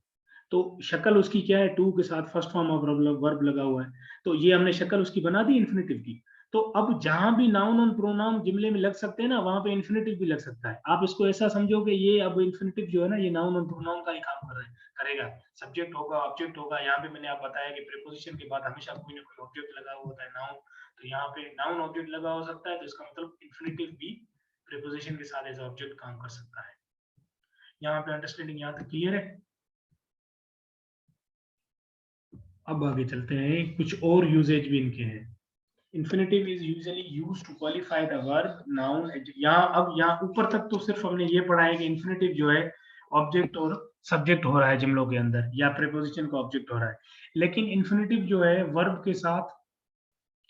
तो शक्ल उसकी क्या है, टू के साथ फर्स्ट फॉर्म ऑफ वर्ब लगा हुआ है, तो ये हमने शक्ल उसकी बना दी इन्फिनेटिव की। तो अब जहां भी नाउन और प्रोनाउन जुमले में लग सकते हैं ना, वहां पे इन्फिनेटिव भी लग सकता है। आप इसको ऐसा समझो कि ये अब इन्फिनेटिव जो है ना, ये नाउन और प्रोनाउन का ही काम कर रहा है, करेगा। सब्जेक्ट होगा, ऑब्जेक्ट होगा। यहाँ पे मैंने आप बताया कि प्रीपोजिशन के बाद हमेशा कोई ना कोई ऑब्जेक्ट लगा हुआ होता है, नाउन। तो यहाँ पे नाउन ऑब्जेक्ट लगा हो सकता है, तो इसका मतलब इन्फिनेटिव भी प्रीपोजिशन के साथ एज ऑब्जेक्ट काम कर सकता है। यहाँ पे अंडरस्टैंडिंग यहाँ तक क्लियर है। अब आगे चलते हैं, कुछ और यूजेज भी इनके हैं। Infinitive is usually used to qualify the verb, noun. यहाँ अब यहाँ ऊपर तक तो सिर्फ हमने ये पढ़ा है कि इन्फिनेटिव जो है ऑब्जेक्ट और सब्जेक्ट हो रहा है जुमलों के अंदर, या प्रीपोजिशन का ऑब्जेक्ट हो रहा है। लेकिन इन्फिनेटिव जो है वर्ब के साथ,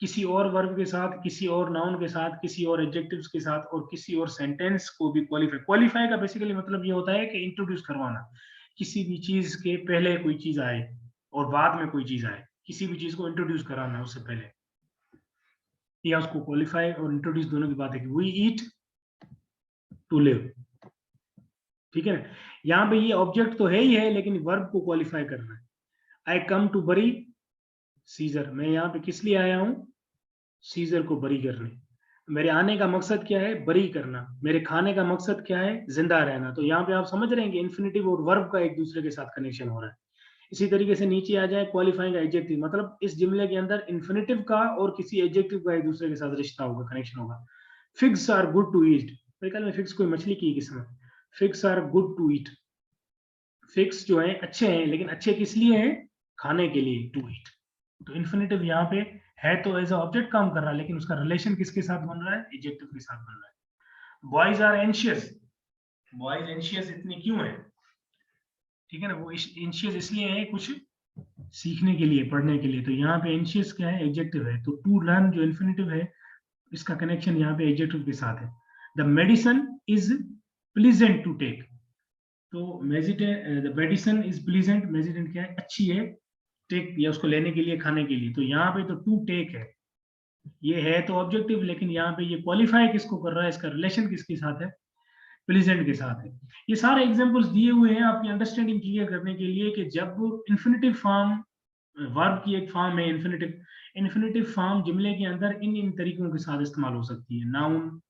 किसी और वर्ब के साथ, किसी और नाउन के साथ, किसी और एडजेक्टिव्स के साथ, और किसी और सेंटेंस को भी क्वालिफाई का बेसिकली मतलब ये होता है कि इंट्रोड्यूस करवाना। किसी भी चीज के पहले कोई चीज आए और बाद में कोई चीज आए, किसी भी चीज को इंट्रोड्यूस कराना उससे पहले, या उसको क्वालिफाई और इंट्रोड्यूस दोनों की बात है। कि वी ईट टू लिव, ठीक है। यहाँ पे ये ऑब्जेक्ट तो है ही है, लेकिन वर्ब को क्वालिफाई करना है। आई कम टू बरी सीजर, मैं यहाँ पे किस लिए आया हूँ, सीजर को बरी करने। मेरे आने का मकसद क्या है, बरी करना। मेरे खाने का मकसद क्या है, जिंदा रहना। तो यहाँ पे आप समझ रहे हैं कि इन्फिनेटिव और वर्ब का एक दूसरे के साथ कनेक्शन हो रहा है। इसी तरीके से नीचे आ जाए क्वालिफाइंग एडजेक्टिव, मतलब इस जुमले के अंदर इन्फिनेटिव का और किसी एडजेक्टिव का एक दूसरे के साथ रिश्ता होगा, कनेक्शन होगा। Figs are good to eat, मेरे ख्याल में फिग्स कोई मछली की किस्म है। Figs are good to eat, figs जो है अच्छे हैं, लेकिन अच्छे किस लिए हैं, खाने के लिए, टू ईट। तो इन्फिनेटिव यहाँ पे है तो एज ऑब्जेक्ट काम कर रहा है, लेकिन उसका रिलेशन किसके साथ बन रहा है, एडजेक्टिव के साथ बन रहा है। Boys are anxious, boys anxious इतने क्यों है, ठीक है ना, वो एंशियस इसलिए है कुछ सीखने के लिए, पढ़ने के लिए। तो यहाँ पे एंशियस क्या है, एडजेक्टिव है। तो टू लर्न जो इन्फिनेटिव है, इसका कनेक्शन यहाँ पे एडजेक्टिव के साथ है। The medicine is pleasant to take, तो the medicine is pleasant, medicine क्या है, अच्छी है, टेक या उसको लेने के लिए, खाने के लिए। तो यहाँ पे तो टू टेक है, ये है तो ऑब्जेक्टिव, लेकिन यहाँ पे ये क्वालिफाई किसको कर रहा है, इसका रिलेशन किसके साथ है, प्लीजेंट के साथ है। ये सारे एग्जांपल्स दिए हुए हैं आपकी अंडरस्टैंडिंग क्लियर करने के लिए कि जब इन्फिनेटिव फॉर्म, वर्ब की एक फॉर्म है इन्फिनेटिव, इन्फिनेटिव फॉर्म जुमले के अंदर इन इन तरीकों के साथ इस्तेमाल हो सकती है। नाउन,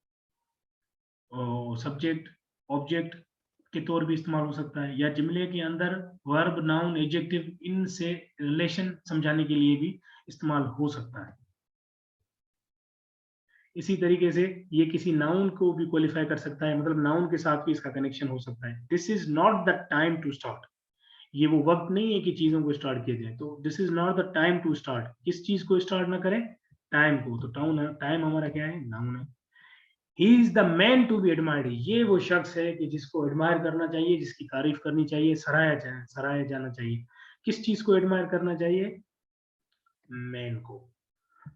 सब्जेक्ट, ऑब्जेक्ट के तौर भी इस्तेमाल हो सकता है, या जुमले के अंदर वर्ब, नाउन, एडजेक्टिव, इनसे रिलेशन समझाने के लिए भी इस्तेमाल हो सकता है। इसी तरीके से ये किसी नाउन को भी क्वालिफाई कर सकता है, मतलब नाउन के साथ भी इसका कनेक्शन हो सकता है। This is not the time to start, ये वो वक्त नहीं है कि चीजों को स्टार्ट किया जाए। तो this is not the time to start, किस चीज को स्टार्ट ना करें, टाइम को। तो टाइम हमारा क्या है, नाउन है। He is the man to be admired, ये वो शख्स है कि जिसको एडमायर करना चाहिए, जिसकी तारीफ करनी चाहिए, सराहाया जाना चाहिए। किस चीज को एडमायर करना चाहिए, मैन को।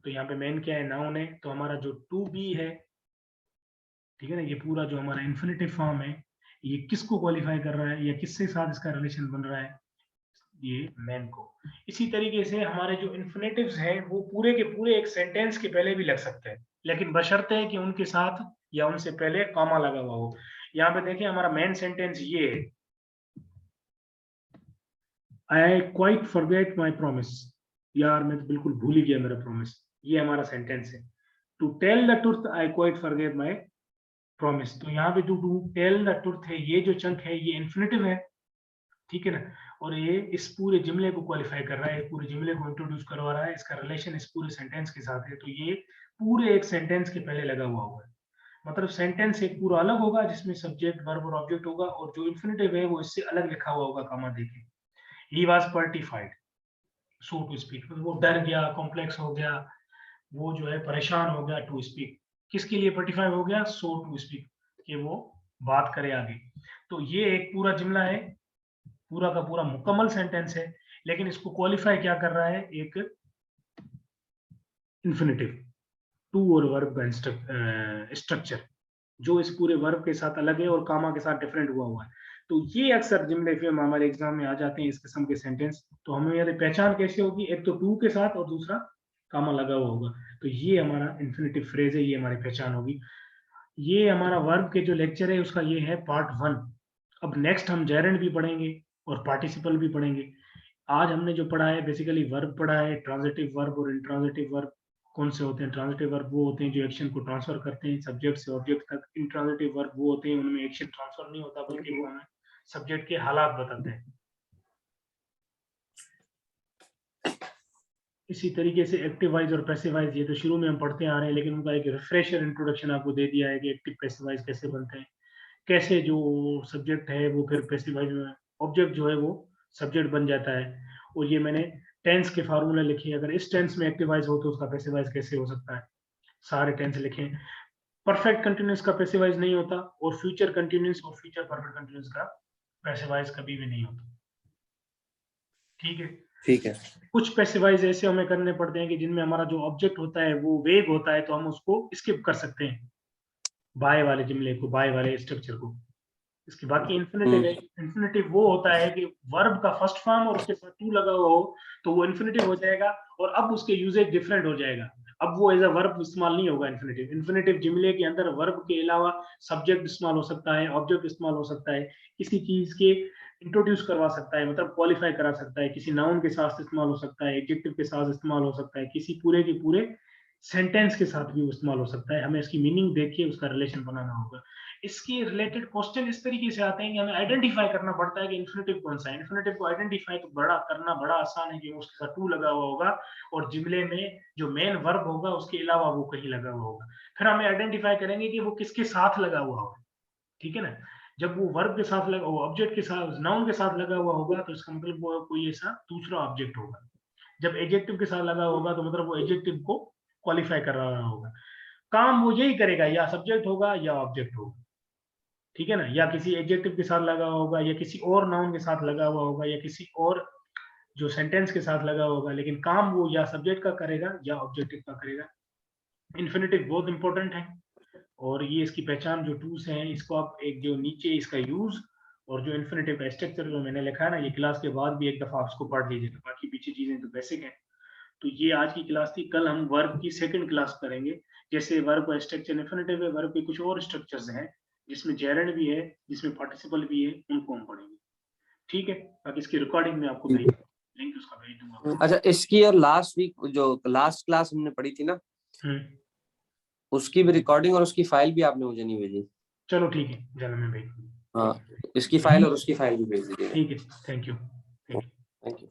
तो यहाँ पे मैन क्या है, नाउन है। तो हमारा जो टू बी है, ठीक है ना, ये पूरा जो हमारा इन्फिनेटिव फॉर्म है, ये किसको क्वालिफाई कर रहा है, या किसके साथ इसका रिलेशन बन रहा है, ये मैन को। इसी तरीके से हमारे जो इन्फिनेटिव्स हैं वो पूरे के पूरे एक सेंटेंस के पहले भी लग सकते हैं, लेकिन बशर्ते है कि उनके साथ या उनसे पहले कॉमा लगा हुआ हो। यहाँ पे देखिए हमारा मेन सेंटेंस ये है, आई क्वाइट फॉरगेट माई प्रॉमिस, यार मैं तो बिल्कुल भूल ही गया मेरा प्रॉमिस, ये हमारा सेंटेंस है। To tell the truth I quite forget my promise, तो यहाँ पे जो टू टेल द ट्रुथ है, ये जो चंक है ये इन्फिनेटिव है, ठीक है ना, और ये इस पूरे जुमले को क्वालिफाई कर रहा है, पूरे जुमले को इंट्रोड्यूस करवा रहा है, इसका रिलेशन इस पूरे सेंटेंस के साथ है, तो ये पूरे एक सेंटेंस के पहले लगा हुआ होगा। मतलब सेंटेंस एक पूरा अलग होगा जिसमें सब्जेक्ट वर्ब और ऑब्जेक्ट होगा, और जो इन्फिनेटिव है वो इससे अलग लिखा हुआ होगा, कॉमा देके। He was petrified, so to speak, वो डर गया, कॉम्प्लेक्स हो गया, वो जो है परेशान हो गया, टू स्पीक, किसके लिए पर्टिफाइड हो गया, सो टू स्पीक, कि वो बात करे आगे। तो ये एक पूरा जुमला है, पूरा का पूरा मुकम्मल सेंटेंस है, लेकिन इसको क्वालिफाई क्या कर रहा है, एक इन्फिनेटिव, टू और वर्ब का स्ट्रक्चर, जो इस पूरे वर्ब के साथ अलग है और कामा के साथ डिफरेंट हुआ है। तो ये अक्सर जुमले फिर हमारे एग्जाम में आ जाते हैं, इस किस्म के सेंटेंस। तो हमें यदि पहचान कैसे होगी, एक तो टू के साथ और दूसरा कामा लगा हुआ होगा, तो ये हमारा इन्फिनेटिव फ्रेज है, ये हमारी पहचान होगी। ये हमारा वर्ब के जो लेक्चर है उसका ये है पार्ट 1। अब नेक्स्ट हम जेरेंड भी पढ़ेंगे और पार्टिसिपल भी पढ़ेंगे। आज हमने जो पढ़ा है बेसिकली वर्ब पढ़ा है, ट्रांजिटिव वर्ब और इंट्रांजिटिव वर्ब कौन से होते हैं। ट्रांजिटिव वर्ब वो होते हैं जो एक्शन को ट्रांसफर करते हैं सब्जेक्ट से ऑब्जेक्ट तक। इंट्रांजिटिव वर्ब वो होते हैं उनमें एक्शन ट्रांसफर नहीं होता, बल्कि वो हमें सब्जेक्ट के हालात बताते हैं। इसी तरीके से एक्टिव वाइज और पैसिव वाइज, ये तो शुरू में हम पढ़ते आ रहे हैं, लेकिन उनका एक रिफ्रेशर इंट्रोडक्शन आपको दे दिया है कि एक्टिव पैसिव वाइज कैसे बनते हैं, कैसे जो सब्जेक्ट है वो फिर पैसिव वाइज में ऑब्जेक्ट जो है वो सब्जेक्ट बन जाता है। और ये मैंने टेंस के फार्मूले लिखे, अगर इस टेंस में एक्टिवाइज हो तो उसका पैसिवाइज कैसे हो सकता है, सारे टेंस लिखे। परफेक्ट कंटिन्यूअस का पैसिवाइज नहीं होता, और फ्यूचर कंटिन्यूअस और फ्यूचर परफेक्ट कंटिन्यूअस का पैसिवाइज कभी भी नहीं होता, ठीक है। ठीक है। कुछ पैसिवाइज ऐसे हमें करने पड़ते हैं कि जिनमें हमारा जो ऑब्जेक्ट होता है वो वेग होता है, तो हम उसको स्किप कर सकते हैं, बाय वाले जुमले को, बाय वाले स्ट्रक्चर को। इसके बाकी इन्फिनेटिव है। इन्फिनेटिव वो होता है कि वर्ब का फर्स्ट फॉर्म और उसके साथ टू लगा हुआ हो तो वो इन्फिनेटिव हो जाएगा, और अब उसके यूजेज डिफरेंट हो जाएगा। अब वो एज अ वर्ब इस्तेमाल नहीं होगा इन्फिनेटिव। इन्फिनेटिव जुमले के अंदर वर्ब के अलावा सब्जेक्ट इस्तेमाल हो सकता है, ऑब्जेक्ट इस्तेमाल हो सकता है, किसी चीज के इंट्रोड्यूस करवा सकता है, मतलब क्वालिफाई करा सकता है, किसी नाउन के साथ इस्तेमाल हो सकता है, एडजेक्टिव के साथ इस्तेमाल हो सकता है, किसी पूरे के पूरे सेंटेंस के साथ भी इस्तेमाल हो सकता है। हमें इसकी मीनिंग देख के उसका रिलेशन बनाना होगा। इसके रिलेटेड क्वेश्चन इस तरीके से आते हैं कि हमें आइडेंटिफाई करना पड़ता है कि इन्फिनेटिव कौन सा है। इन्फिनेटिव को आइडेंटिफाई तो करना बड़ा आसान है कि उसके साथ टू लगा हुआ होगा, और जुमले में जो मेन वर्ब होगा उसके अलावा वो कहीं लगा हुआ होगा। फिर हमें आइडेंटिफाई करेंगे कि वो किसके साथ लगा हुआ होगा, ठीक है ना। जब वो वर्ब के साथ लगा, वो ऑब्जेक्ट के साथ, नाउन के साथ लगा हुआ होगा, तो इसका मतलब वो कोई ऐसा दूसरा ऑब्जेक्ट होगा। जब एडजेक्टिव के साथ लगा होगा तो मतलब वो एडजेक्टिव को क्वालिफाई कर रहा होगा। काम वो यही करेगा, या सब्जेक्ट होगा या ऑब्जेक्ट होगा, ठीक है ना, या किसी एडजेक्टिव के साथ लगा होगा, या किसी और नाउन के साथ लगा हुआ होगा, या किसी और जो सेंटेंस के साथ लगा होगा, लेकिन काम वो या सब्जेक्ट का करेगा या ऑब्जेक्टिव का करेगा। इन्फिनेटिव बहुत इंपॉर्टेंट है, और ये इसकी पहचान जो टूल्स हैं, इसको आप एक जो नीचे इसका यूज और जो इन्फिनेटिव का स्ट्रक्चर जो मैंने लिखा है ना, ये क्लास के बाद भी एक दफा आप इसको पढ़ लीजिए, बाकी पीछे चीजें तो बेसिक है। तो ये आज की क्लास थी। कल हम वर्ब की सेकंड क्लास करेंगे, जैसे वर्ब का स्ट्रक्चर इन्फिनेटिव है, वर्ब के कुछ और स्ट्रक्चर्स हैं जिसमें जेरेंड भी है, जिसमें पार्टिसिपल भी है, उनको हम पढ़ेंगे, ठीक है। बाकी इसकी रिकॉर्डिंग में आपको भेज लिंक उसका भेज दूंगा। अच्छा, इसकी और लास्ट वीक जो लास्ट क्लास हमने पढ़ी थी ना, उसकी भी रिकॉर्डिंग और उसकी फाइल भी आपने मुझे नहीं भेजी। चलो ठीक है, चलो मैं भेज दूंगा। हाँ, इसकी फाइल और उसकी फाइल भी भेज दीजिएगा। ठीक है, थैंक यू। Thank you.